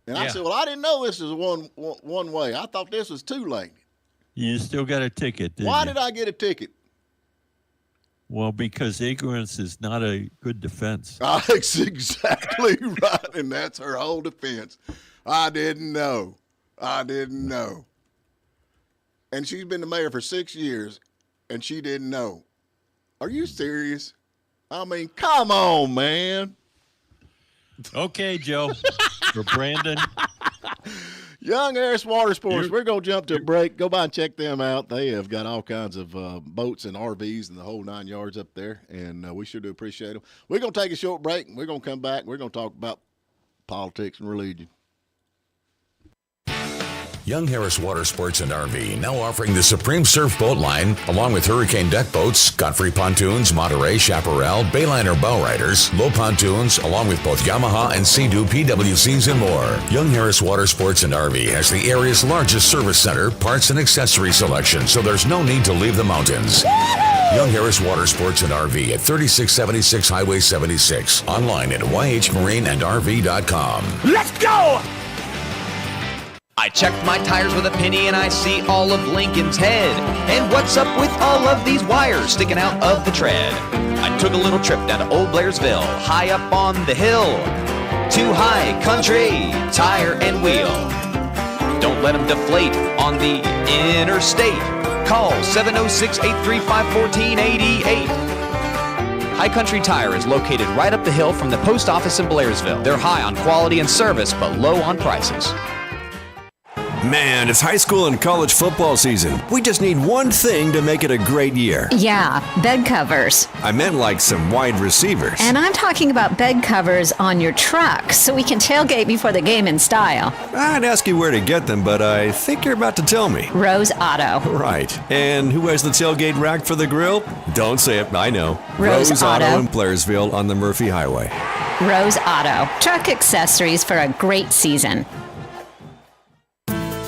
S4: And I said, well, I didn't know this was one way. I thought this was two lane.
S6: You still got a ticket, didn't
S4: Why
S6: you?
S4: did I get a ticket?
S6: Well, because ignorance is not a good defense.
S4: That's exactly right, and that's her whole defense. I didn't know. And she's been the mayor for 6 years, and she didn't know. Are you serious? I mean, come on, man.
S6: Okay, Joe. For Brandon.
S4: Young Harris Water Sports. We're going to jump to a break. Go by and check them out. They have got all kinds of boats and RVs and the whole 9 yards up there, and we sure do appreciate them. We're going to take a short break, and we're going to come back. We're going to talk about politics and religion.
S10: Young Harris Water Sports and RV now offering the Supreme Surf Boat Line, along with Hurricane Deck Boats, Godfrey Pontoons, Monterey, Chaparral, Bayliner Bowriders, Low Pontoons, along with both Yamaha and Sea-Doo PWCs and more. Young Harris Water Sports and RV has the area's largest service center, parts and accessory selection, so there's no need to leave the mountains. Young Harris Water Sports and RV at 3676 Highway 76. Online at yhmarineandrv.com.
S20: Let's go! I checked my tires with a penny and I see all of Lincoln's head. And what's up with all of these wires sticking out of the tread? I took a little trip down to Old Blairsville, high up on the hill. Too High Country Tire and Wheel. Don't let them deflate on the interstate. Call 706-835-1488. High Country Tire is located right up the hill from the post office in Blairsville. They're high on quality and service, but low on prices.
S10: Man, it's high school and college football season. We just need one thing to make it a great year.
S21: Yeah, bed covers.
S10: I meant like some wide receivers.
S21: And I'm talking about bed covers on your truck so we can tailgate before the game in style.
S10: I'd ask you where to get them, but I think you're about to tell me.
S21: Rose Auto.
S10: Right. And who has the tailgate rack for the grill? Don't say it, I know.
S21: Rose Auto
S10: in Blairsville on the Murphy Highway.
S21: Rose Auto. Truck accessories for a great season.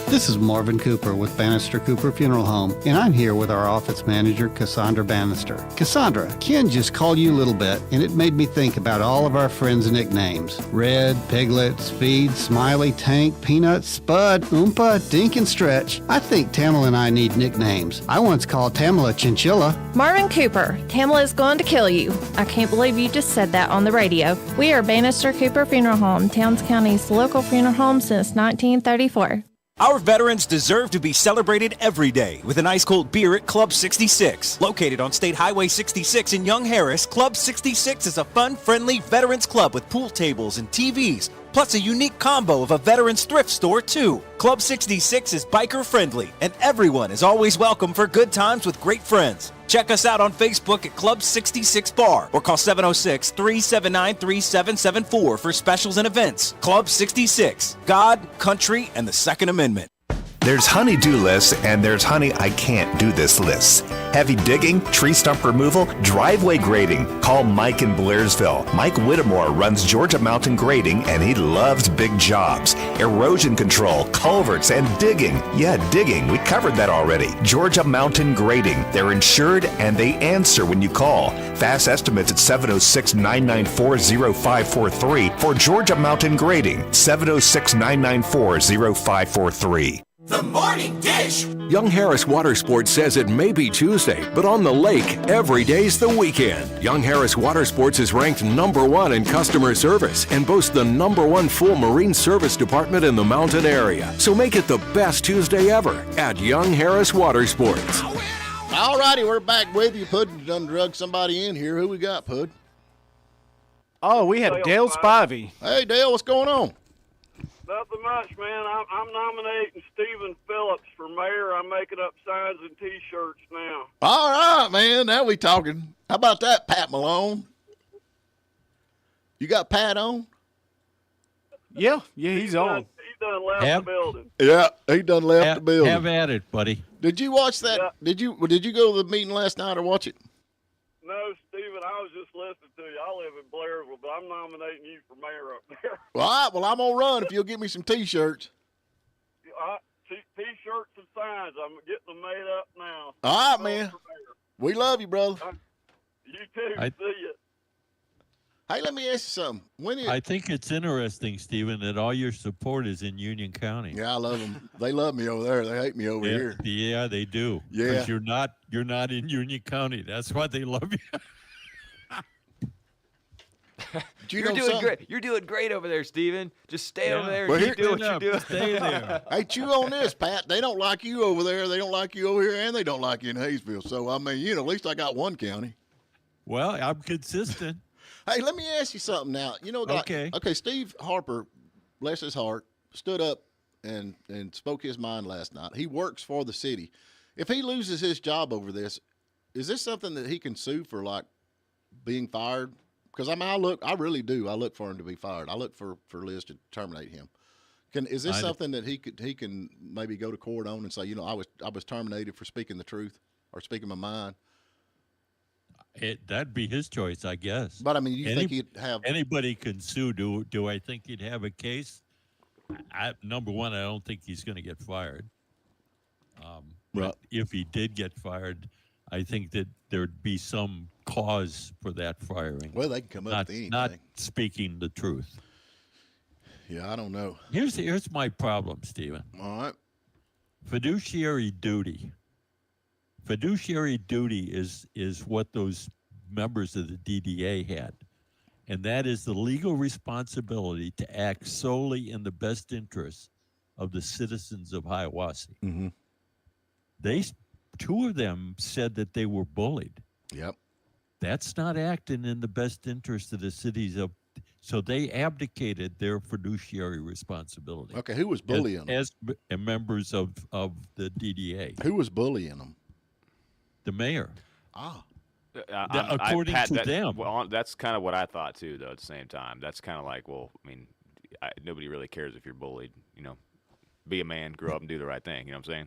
S22: This is Marvin Cooper with Bannister Cooper Funeral Home, and I'm here with our office manager, Cassandra Bannister. Cassandra, Ken just called you Little Bit, and it made me think about all of our friends' nicknames. Red, Piglet, Speed, Smiley, Tank, Peanut, Spud, Oompa, Dink, and Stretch. I think Tamala and I need nicknames. I once called Tamala Chinchilla.
S23: Marvin Cooper, Tamala is going to kill you. I can't believe you just said that on the radio. We are Bannister Cooper Funeral Home, Towns County's local funeral home since 1934.
S24: Our veterans deserve to be celebrated every day with an ice-cold beer at Club 66. Located on State Highway 66 in Young Harris, Club 66 is a fun, friendly veterans club with pool tables and TVs, plus a unique combo of a veterans thrift store, too. Club 66 is biker-friendly, and everyone is always welcome for good times with great friends. Check us out on Facebook at Club 66 Bar or call 706-379-3774 for specials and events. Club 66, God, Country, and the Second Amendment.
S2: There's honey-do lists and there's honey I can't do this lists. Heavy digging, tree stump removal, driveway grading. Call Mike in Blairsville. Mike Whittemore runs Georgia Mountain Grading and he loves big jobs. Erosion control, culverts, and digging. Yeah, digging. We covered that already. Georgia Mountain Grading. They're insured and they answer when you call. Fast estimates at 706-994-0543 for Georgia Mountain Grading. 706-994-0543.
S10: The Morning Dish. Young Harris Water Sports says it may be Tuesday, but on the lake, every day's the weekend. Young Harris Water Sports is ranked #1 in customer service and boasts the #1 full marine service department in the mountain area. So make it the best Tuesday ever at Young Harris Water Sports.
S4: All righty, we're back with you. Pud done drug somebody in here. Who we got, Pud?
S25: Oh, we have Dale Spivey.
S4: Hey, Dale, what's going on?
S26: Nothing much, man. I'm nominating Stephen Phillips for mayor. I'm making up signs and T-shirts now.
S4: All right, man. Now we talking. How about that, Pat Malone? You got Pat on?
S25: Yeah, he's on.
S26: He done left the building.
S4: Yeah, he done left the building.
S6: Have at it, buddy.
S4: Did you watch that? Yeah. Did you go to the meeting last night or watch it?
S26: No, Stephen, I was just listening to you. I live in Blairsville, but I'm nominating you for mayor up there.
S4: All right, well, I'm going to run if you'll give me some T-shirts.
S26: T-shirts and signs. I'm getting them made up now.
S4: All right, man. We love you, brother.
S26: You too. See you.
S4: Hey, let me ask you something.
S6: I think it's interesting, Stephen, that all your support is in Union County.
S4: Yeah, I love them. They love me over there. They hate me over here.
S6: Yeah, they do.
S4: Yeah.
S6: Because you're not in Union County. That's why they love you.
S8: You're doing great. You're doing great over there, Stephen. Just stay over there and keep doing what you're doing.
S6: Stay there.
S4: Hey, chew on this, Pat. They don't like you over there. They don't like you over here, and they don't like you in Hayesville. So, I mean, at least I got one county.
S6: Well, I'm consistent.
S4: Hey, let me ask you something now. Okay, Steve Harper, bless his heart, stood up and spoke his mind last night. He works for the city. If he loses his job over this, is this something that he can sue for, like, being fired? Because, I mean, I really do. I look for him to be fired. I look for Liz to terminate him. Is this something that he can maybe go to court on and say, I was terminated for speaking the truth or speaking my mind?
S6: That'd be his choice, I guess.
S4: But I mean, you think he'd have
S6: anybody can sue? Do I think he'd have a case? Number one, I don't think he's going to get fired. But if he did get fired, I think that there'd be some cause for that firing.
S4: Well, they can come up with anything.
S6: Not speaking the truth.
S4: Yeah, I don't know.
S6: Here's my problem, Stephen.
S4: All right.
S6: Fiduciary duty. Fiduciary duty is what those members of the DDA had, and that is the legal responsibility to act solely in the best interests of the citizens of Hiawassee.
S4: Mm-hmm.
S6: Two of them said that they were bullied.
S4: Yep.
S6: That's not acting in the best interest of the cities of. So they abdicated their fiduciary responsibility.
S4: Okay, who was bullying them?
S6: As members of the DDA.
S4: Who was bullying them?
S6: The mayor.
S4: Ah.
S6: According to them.
S8: Well, that's kind of what I thought too, though. At the same time, that's kind of like, well, I mean, nobody really cares if you're bullied. You know, be a man, grow up, and do the right thing. You know what I'm saying?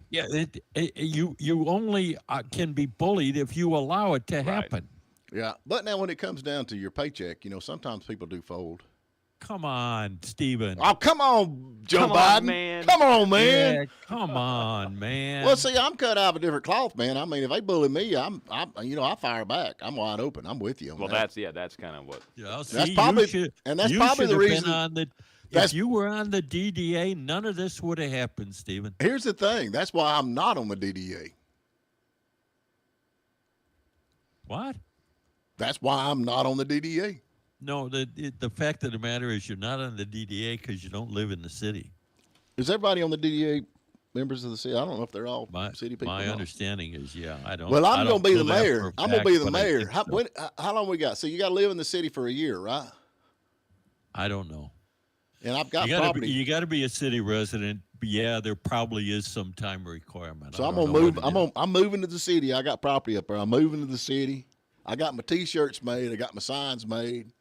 S6: Yeah, you only can be bullied if you allow it to happen.
S4: Yeah, but now when it comes down to your paycheck, you know, sometimes people do fold.
S6: Come on, Stephen.
S4: Oh, come on, Joe
S8: Come
S4: Biden.
S8: on, man.
S4: Come on, man.
S6: Yeah, come on, man.
S4: Well, see, I'm cut out of a different cloth, man. I mean, if they bully me, I fire back. I'm wide open. I'm with you on
S8: Well,
S4: that.
S8: that's kind of what.
S6: Yeah,
S4: That's probably the reason.
S6: If you were on the DDA, none of this would have happened, Stephen.
S4: Here's the thing. That's why I'm not on the DDA.
S6: What?
S4: That's why I'm not on the DDA.
S6: No, the fact of the matter is you're not on the DDA because you don't live in the city.
S4: Is everybody on the DDA members of the city? I don't know if they're all city people.
S6: My understanding is, yeah, I don't.
S4: Well, I'm going to be the mayor.
S6: for a
S4: I'm going to be the
S6: fact, but I
S4: mayor.
S6: think so.
S4: How long we got? So you got to live in the city for a year, right?
S6: I don't know.
S4: And I've got
S6: You gotta
S4: property.
S6: you got to be a city resident. Yeah, there probably is some time requirement.
S4: So
S6: I
S4: I'm
S6: don't
S4: gonna
S6: know
S4: move.
S6: what it is.
S4: I'm moving to the city. I got property up there. I'm moving to the city. I got my T-shirts made. I got my signs made.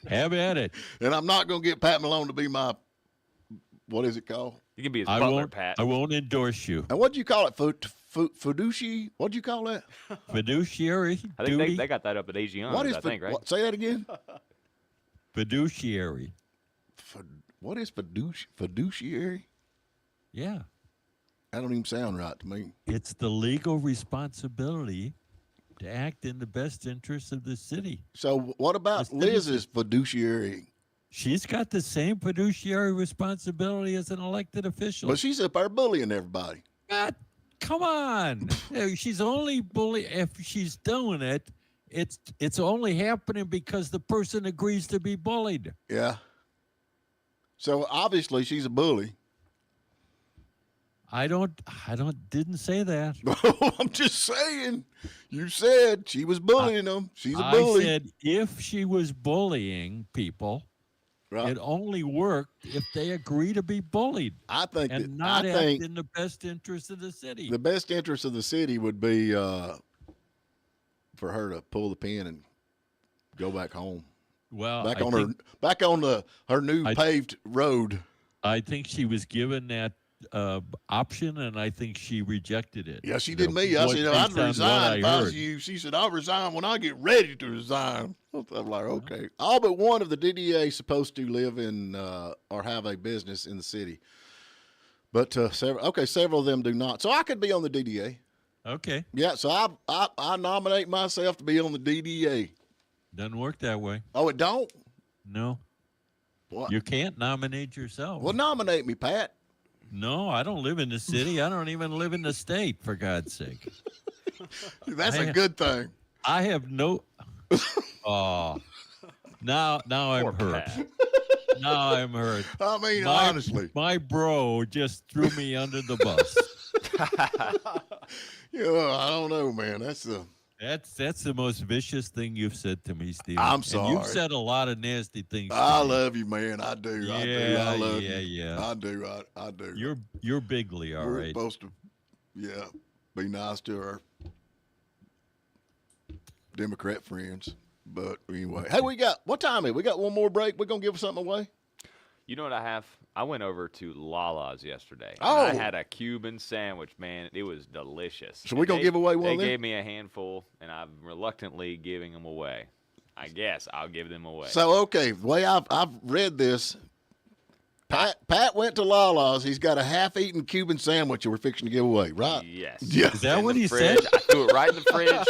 S6: Have at it.
S4: And I'm not gonna get Pat Malone to be my. What is it called?
S8: You can be his
S6: I
S8: butler,
S6: won't.
S8: Pat.
S6: I won't endorse you.
S4: And what do you call it? Fiduciary? What do you call that?
S6: Fiduciary
S8: I think
S6: duty.
S8: they got that up at AG
S4: What is?
S8: I think, right?
S4: Say that again.
S6: Fiduciary.
S4: What is fiduciary?
S6: Yeah.
S4: That don't even sound right to me.
S6: It's the legal responsibility to act in the best interest of the city.
S4: So what about Liz's fiduciary?
S6: She's got the same fiduciary responsibility as an elected official.
S4: But she's up there bullying everybody.
S6: God, come on. She's only if she's doing it, it's only happening because the person agrees to be bullied.
S4: Yeah. So obviously she's a bully.
S6: I didn't say that.
S4: I'm just saying. You said she was bullying them. She's a bully.
S6: I said if she was bullying people,
S4: right.
S6: It only worked if they agree to be bullied.
S4: I think
S6: and
S4: that,
S6: not
S4: I
S6: act
S4: think
S6: in the best interest of the city.
S4: the best interest of the city would be for her to pull the pin and go back home.
S6: Well,
S4: back on her new paved road.
S6: I think she was given that option, and I think she rejected it.
S4: Yeah, she did me. I said, I'd resign if I was you. She said, I'll resign when I get ready to resign. I'm like, okay. All but one of the DDA is supposed to live in or have a business in the city. But several of them do not. So I could be on the DDA.
S6: Okay.
S4: Yeah, so I nominate myself to be on the DDA.
S6: Doesn't work that way.
S4: Oh, it don't?
S6: No.
S4: What?
S6: You can't nominate yourself.
S4: Well, nominate me, Pat.
S6: No, I don't live in the city. I don't even live in the state, for God's sake.
S4: That's a good thing.
S6: I have no. Oh, now I'm hurt. Now I'm hurt.
S4: I mean, honestly,
S6: my bro just threw me under the bus.
S4: Yeah, I don't know, man. That's
S6: the most vicious thing you've said to me, Steve.
S4: I'm sorry.
S6: And you've said a lot of nasty things.
S4: I love you, man. I do.
S6: Yeah,
S4: I do. I love you.
S6: Yeah.
S4: I do. I do.
S6: You're bigly, all
S4: We're
S6: right.
S4: supposed to, be nice to our Democrat friends. But anyway, hey, what time is it? We got one more break. We're going to give something away?
S8: You know what I have? I went over to Lala's yesterday.
S4: Oh.
S8: And I had a Cuban sandwich, man. It was delicious.
S4: So we're going to give away one
S8: They
S4: then?
S8: gave me a handful, and I'm reluctantly giving them away. I guess I'll give them away.
S4: So, okay, the way I've read this, Pat went to Lala's. He's got a half-eaten Cuban sandwich that we're fixing to give away, right?
S8: Yes.
S4: Yeah.
S6: Is that what he
S8: fridge.
S6: said?
S8: I threw it right in the fridge.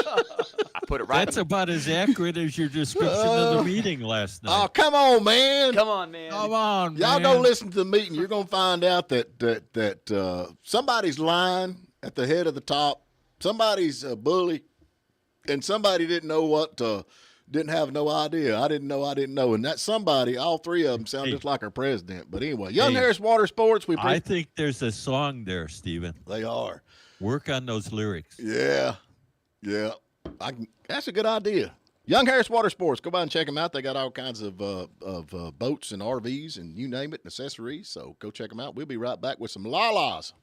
S8: I put it right
S6: That's about as accurate as your description of the meeting last night.
S4: Oh, come on, man.
S8: Come on, man.
S6: Come on,
S4: Y'all
S6: man.
S4: go listen to the meeting. You're going to find out that somebody's lying at the head of the top. Somebody's a bully, and somebody didn't know what Didn't have no idea. I didn't know. And that somebody, all three of them sound just like our president. But anyway, Young Harris Water Sports.
S6: I think there's a song there, Stephen.
S4: They are.
S6: Work on those lyrics.
S4: Yeah. That's a good idea. Young Harris Water Sports. Go by and check them out. They got all kinds of boats and RVs and you name it, and accessories. So go check them out. We'll be right back with some Lalas.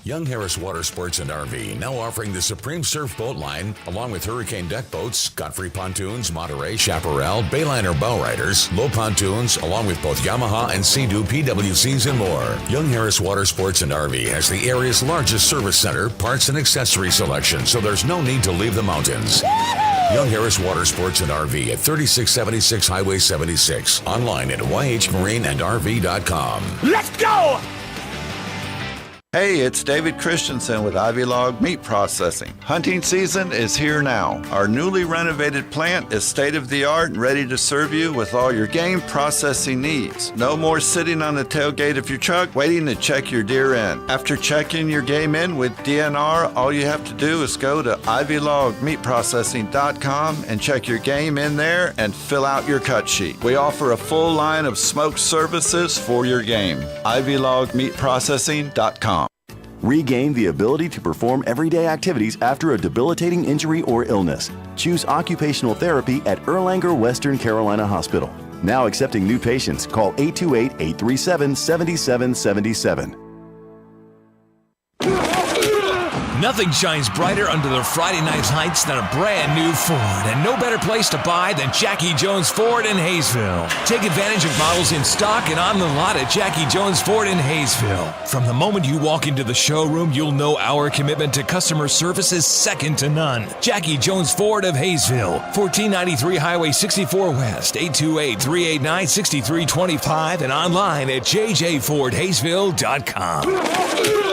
S10: Young Harris Water Sports and RV now offering the Supreme Surf Boat line, along with Hurricane deck boats, Godfrey pontoons, Monterey, Chaparral, Bayliner bowriders, low pontoons, along with both Yamaha and Sea-Doo PWCs and more. Young Harris Water Sports and RV has the area's largest service center, parts and accessory selection, so there's no need to leave the mountains. Young Harris Water Sports and RV at 3676 Highway 76. Online at yhmarineandrv.com.
S1: Let's go!
S3: Hey, it's David Christensen with Ivy Log Meat Processing. Hunting season is here now. Our newly renovated plant is state-of-the-art and ready to serve you with all your game processing needs. No more sitting on the tailgate of your truck waiting to check your deer in. After checking your game in with DNR, all you have to do is go to ivylogmeatprocessing.com and check your game in there and fill out your cut sheet. We offer a full line of smoked services for your game. ivylogmeatprocessing.com.
S17: Regain the ability to perform everyday activities after a debilitating injury or illness. Choose occupational therapy at Erlanger Western Carolina Hospital. Now accepting new patients. Call 828-837-7777.
S5: Nothing shines brighter under the Friday night lights than a brand new Ford, and no better place to buy than Jackie Jones Ford in Hayesville. Take advantage of models in stock and on the lot at Jackie Jones Ford in Hayesville. From the moment you walk into the showroom, you'll know our commitment to customer service is second to none. Jackie Jones Ford of Hayesville, 1493 Highway 64 West, 828-389-6325, and online at jjfordhayesville.com.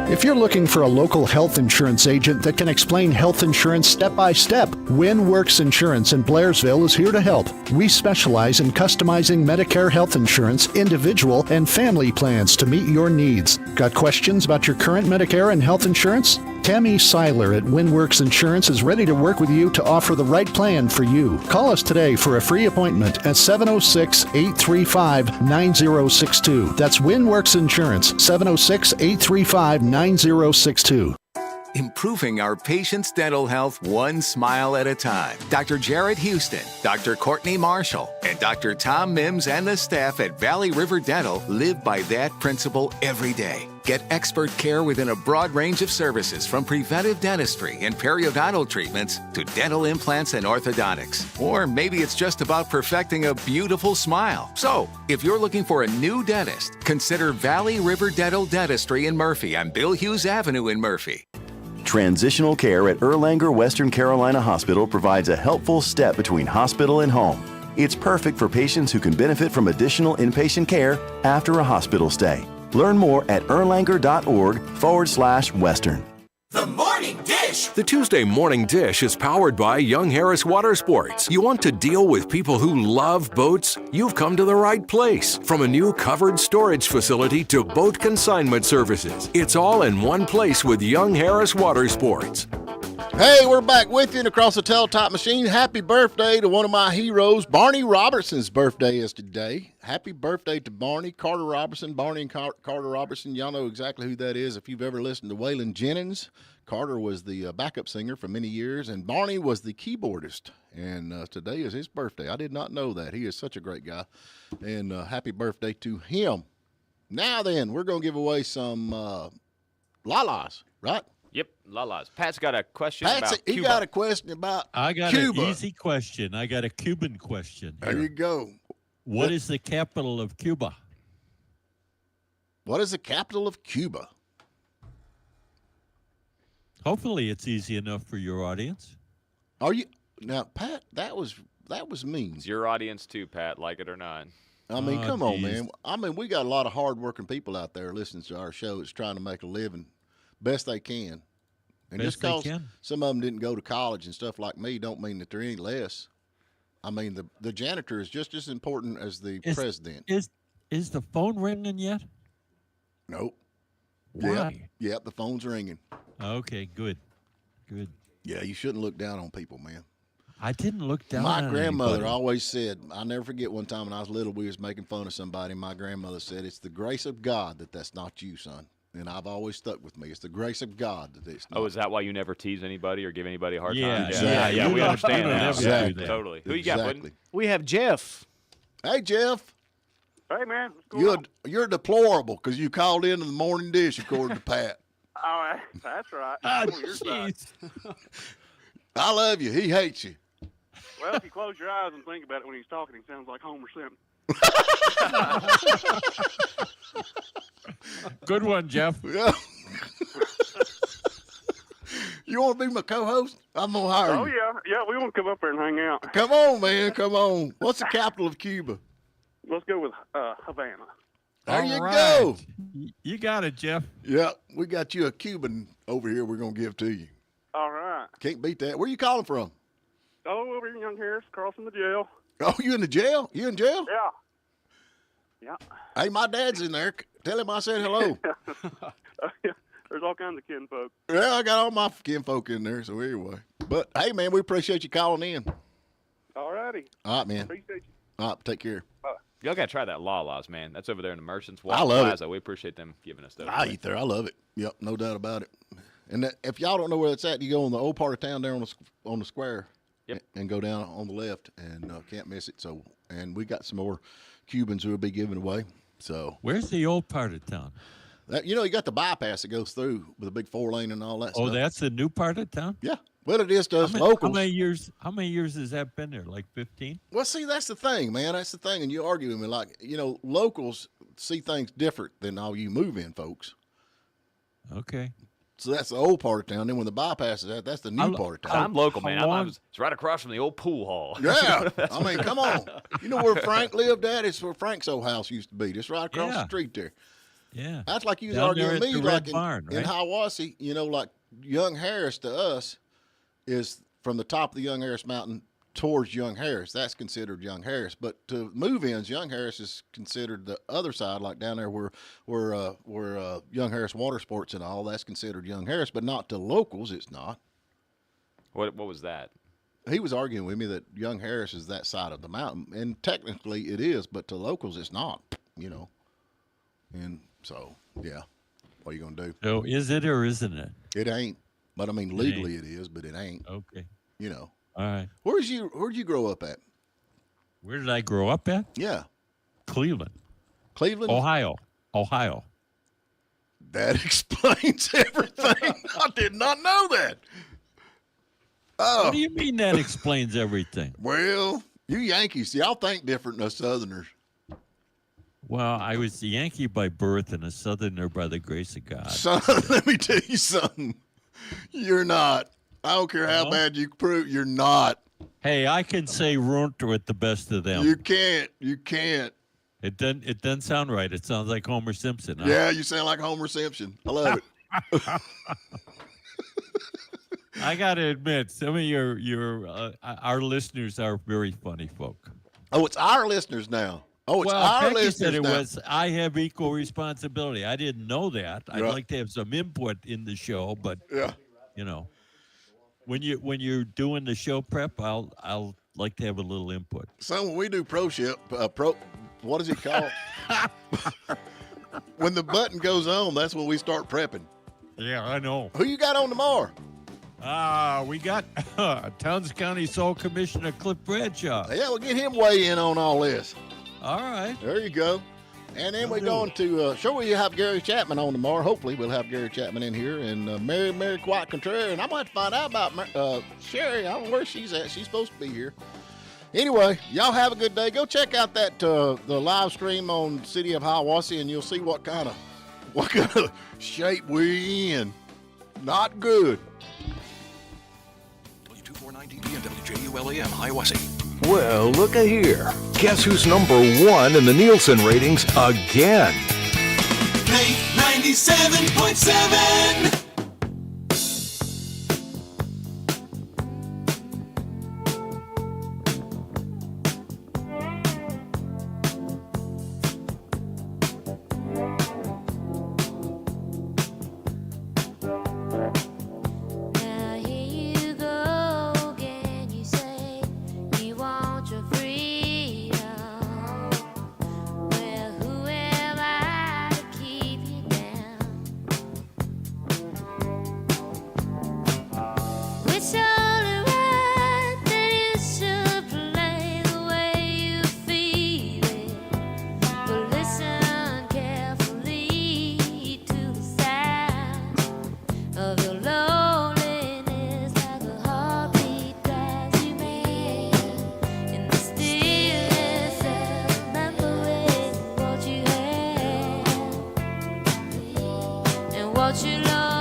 S7: If you're looking for a local health insurance agent that can explain health insurance step by step, WinWorks Insurance in Blairsville is here to help. We specialize in customizing Medicare health insurance, individual and family plans to meet your needs. Got questions about your current Medicare and health insurance? Tammy Seiler at WinWorks Insurance is ready to work with you to offer the right plan for you. Call us today for a free appointment at 706-835-9062. That's WinWorks Insurance, 706-835-9062.
S16: Improving our patients' dental health one smile at a time. Dr. Jarrett Houston, Dr. Courtney Marshall, and Dr. Tom Mims and the staff at Valley River Dental live by that principle every day. Get expert care within a broad range of services, from preventive dentistry and periodontal treatments to dental implants and orthodontics. Or maybe it's just about perfecting a beautiful smile. So, if you're looking for a new dentist, consider Valley River Dental Dentistry in Murphy on Bill Hughes Avenue in Murphy.
S17: Transitional care at Erlanger Western Carolina Hospital provides a helpful step between hospital and home. It's perfect for patients who can benefit from additional inpatient care after a hospital stay. Learn more at erlanger.org/Western.
S18: The Morning Dish! The Tuesday Morning Dish is powered by Young Harris Water Sports. You want to deal with people who love boats? You've come to the right place. From a new covered storage facility to boat consignment services, it's all in one place with Young Harris Water Sports.
S4: Hey, we're back with you and across the Tell-Top machine. Happy birthday to one of my heroes. Barney Robertson's birthday is today. Happy birthday to Barney. Carter Robertson. Barney and Carter Robertson. Y'all know exactly who that is if you've ever listened to Waylon Jennings. Carter was the backup singer for many years, and Barney was the keyboardist. And today is his birthday. I did not know that. He is such a great guy. And happy birthday to him. Now then, we're going to give away some Lalas, right?
S8: Yep, Lalas. Pat's got a question about Cuba.
S4: He got a question about
S6: I got
S4: Cuba.
S6: an easy question. I got a Cuban question.
S4: There you go.
S6: What is the capital of Cuba?
S4: What is the capital of Cuba?
S6: Hopefully it's easy enough for your audience.
S4: Are you now, Pat? That was mean.
S8: It's your audience too, Pat, like it or not.
S4: I mean, come on, man. I mean, we got a lot of hard-working people out there listening to our show that's trying to make a living best they can. And just because some of them didn't go to college and stuff like me don't mean that they're any less. I mean, the janitor is just as important as the president.
S6: Is the phone ringing yet?
S4: Nope.
S6: Why?
S4: Yep, the phone's ringing.
S6: Okay, good.
S4: Yeah, you shouldn't look down on people, man.
S6: I didn't look down
S4: My
S6: on
S4: grandmother
S6: anybody.
S4: always said, I'll never forget one time when I was little, we was making fun of somebody. My grandmother said, it's the grace of God that that's not you, son. And I've always stuck with me. It's the grace of God that it's not.
S8: Oh, is that why you never tease anybody or give anybody a hard
S6: Yeah,
S8: time?
S4: exactly.
S8: Yeah, we
S6: You
S8: understand
S6: don't
S8: that.
S6: ever do
S4: Exactly.
S6: that.
S8: Totally. Who you got,
S4: Exactly.
S8: Puddin'?
S25: We have Jeff.
S4: Hey, Jeff,
S26: Hey, man. What's going on?
S4: you're deplorable because you called in the morning dish, according to Pat.
S26: Oh, that's right.
S6: Ah,
S26: On your side.
S6: jeez.
S4: I love you. He hates you.
S26: Well, if you close your eyes and think about it when he's talking, he sounds like Homer Simpson.
S6: Good one, Jeff.
S4: Yeah. You want to be my co-host? I'm going to hire you.
S26: Oh, yeah. Yeah, we want to come up there and hang out.
S4: Come on, man. Come on. What's the capital of Cuba?
S26: Let's go with Havana.
S4: There
S6: All
S4: you
S6: right.
S4: go.
S6: You got it, Jeff.
S4: Yeah, we got you a Cuban over here we're going to give to you.
S26: All right.
S4: Can't beat that. Where you calling from?
S26: Oh, over here in Young Harris, across from the jail.
S4: Oh, you in the jail? You in jail?
S26: Yeah.
S4: Hey, my dad's in there. Tell him I said hello.
S26: There's all kinds of kinfolk.
S4: Yeah, I got all my kinfolk in there, so anyway. But, hey, man, we appreciate you calling in.
S26: All righty.
S4: All right, man.
S26: Appreciate you.
S4: All right, take care.
S8: Y'all got to try that Lala's, man. That's over there in the Merchants
S4: I love it.
S8: Plaza. We appreciate them giving us those.
S4: I eat there. I love it. Yep, no doubt about it. And that, if y'all don't know where it's at, you go in the old part of town there on the square.
S8: Yep.
S4: And go down on the left, and can't miss it. So, and we got some more Cubans who will be giving away. So,
S6: Where's the old part of town?
S4: that, you got the bypass that goes through with a big 4-lane and all that
S6: Oh,
S4: stuff.
S6: that's the new part of town?
S4: Yeah. Well, it is to us
S6: How
S4: locals.
S6: many years has that been there? Like 15?
S4: Well, see, that's the thing, man. That's the thing. And you argue with me like, locals see things different than all you move-in folks.
S6: Okay.
S4: So that's the old part of town. Then when the bypass is at, that's the new part of town.
S8: I'm local, man.
S6: How long-
S8: It's right across from the old pool hall.
S4: Yeah. I mean, come on. You know where Frank lived at? It's where Frank's old house used to be. Just right across the
S6: Yeah.
S4: street there.
S6: Yeah.
S4: That's like you was
S6: Down there
S4: arguing
S6: at
S4: me,
S6: the Red
S4: like
S6: Barn,
S4: in
S6: right?
S4: Hiawassee, like Young Harris to us is from the top of the Young Harris Mountain towards Young Harris. That's considered Young Harris. But to move-ins, Young Harris is considered the other side, like down there where Young Harris Water Sports and all. That's considered Young Harris, but not to locals. It's not.
S8: What was that?
S4: He was arguing with me that Young Harris is that side of the mountain, and technically it is, but to locals it's not. And so yeah, what are you gonna do?
S6: So is it or isn't it?
S4: It ain't. But I mean, legally it is, but it ain't.
S6: Okay.
S4: All
S6: right.
S4: Where'd you grow up at?
S6: Where did I grow up at?
S4: Yeah.
S6: Cleveland.
S4: Cleveland?
S6: Ohio.
S4: That explains everything. I did not know that. Oh.
S6: What do you mean that explains everything?
S4: Well, you Yankees, y'all think different than us Southerners.
S6: Well, I was a Yankee by birth and a Southerner by the grace of God.
S4: Son, let me tell you something. You're not. I don't care how bad you prove you're not.
S6: Hey, I can say runt with the best of them.
S4: You can't.
S6: It doesn't sound right. It sounds like Homer Simpson. Huh?
S4: Yeah, you sound like Homer Simpson. I love it.
S6: I got to admit, some of our listeners are very funny folk.
S4: Oh, it's our listeners now. Oh, it's
S6: well,
S4: our
S6: Becky
S4: listeners
S6: said it
S4: now.
S6: was. I have equal responsibility. I didn't know that. I'd
S4: Right.
S6: like to have some input in the show, but
S4: yeah,
S6: when you're doing the show prep, I'll like to have a little input.
S4: So when we do what is it called? When the button goes on, that's when we start prepping.
S6: Yeah, I know.
S4: Who you got on tomorrow?
S6: We got Towns County Soul Commissioner Cliff Bradshaw.
S4: Yeah, we'll get him weigh in on all this.
S6: All right.
S4: There you go. And then we're going to, we have Gary Chapman on tomorrow. Hopefully we'll have Gary Chapman in here. And Mary Quiet Contrary. And I'm going to have to find out about Sherry. I don't know where she's at. She's supposed to be here. Anyway, y'all have a good day. Go check out that the live stream on City of Hiawassee, and you'll see what kind of shape we in. Not good.
S18: W249DB and WJULAM, Hiawassee. Well, look here. Guess who's number one in the Nielsen ratings again?
S1: K97.7.
S9: Now here you go again, you say Loneliness like a heartbeat drives you mad. In the stillness of remembering what you had and what you lost.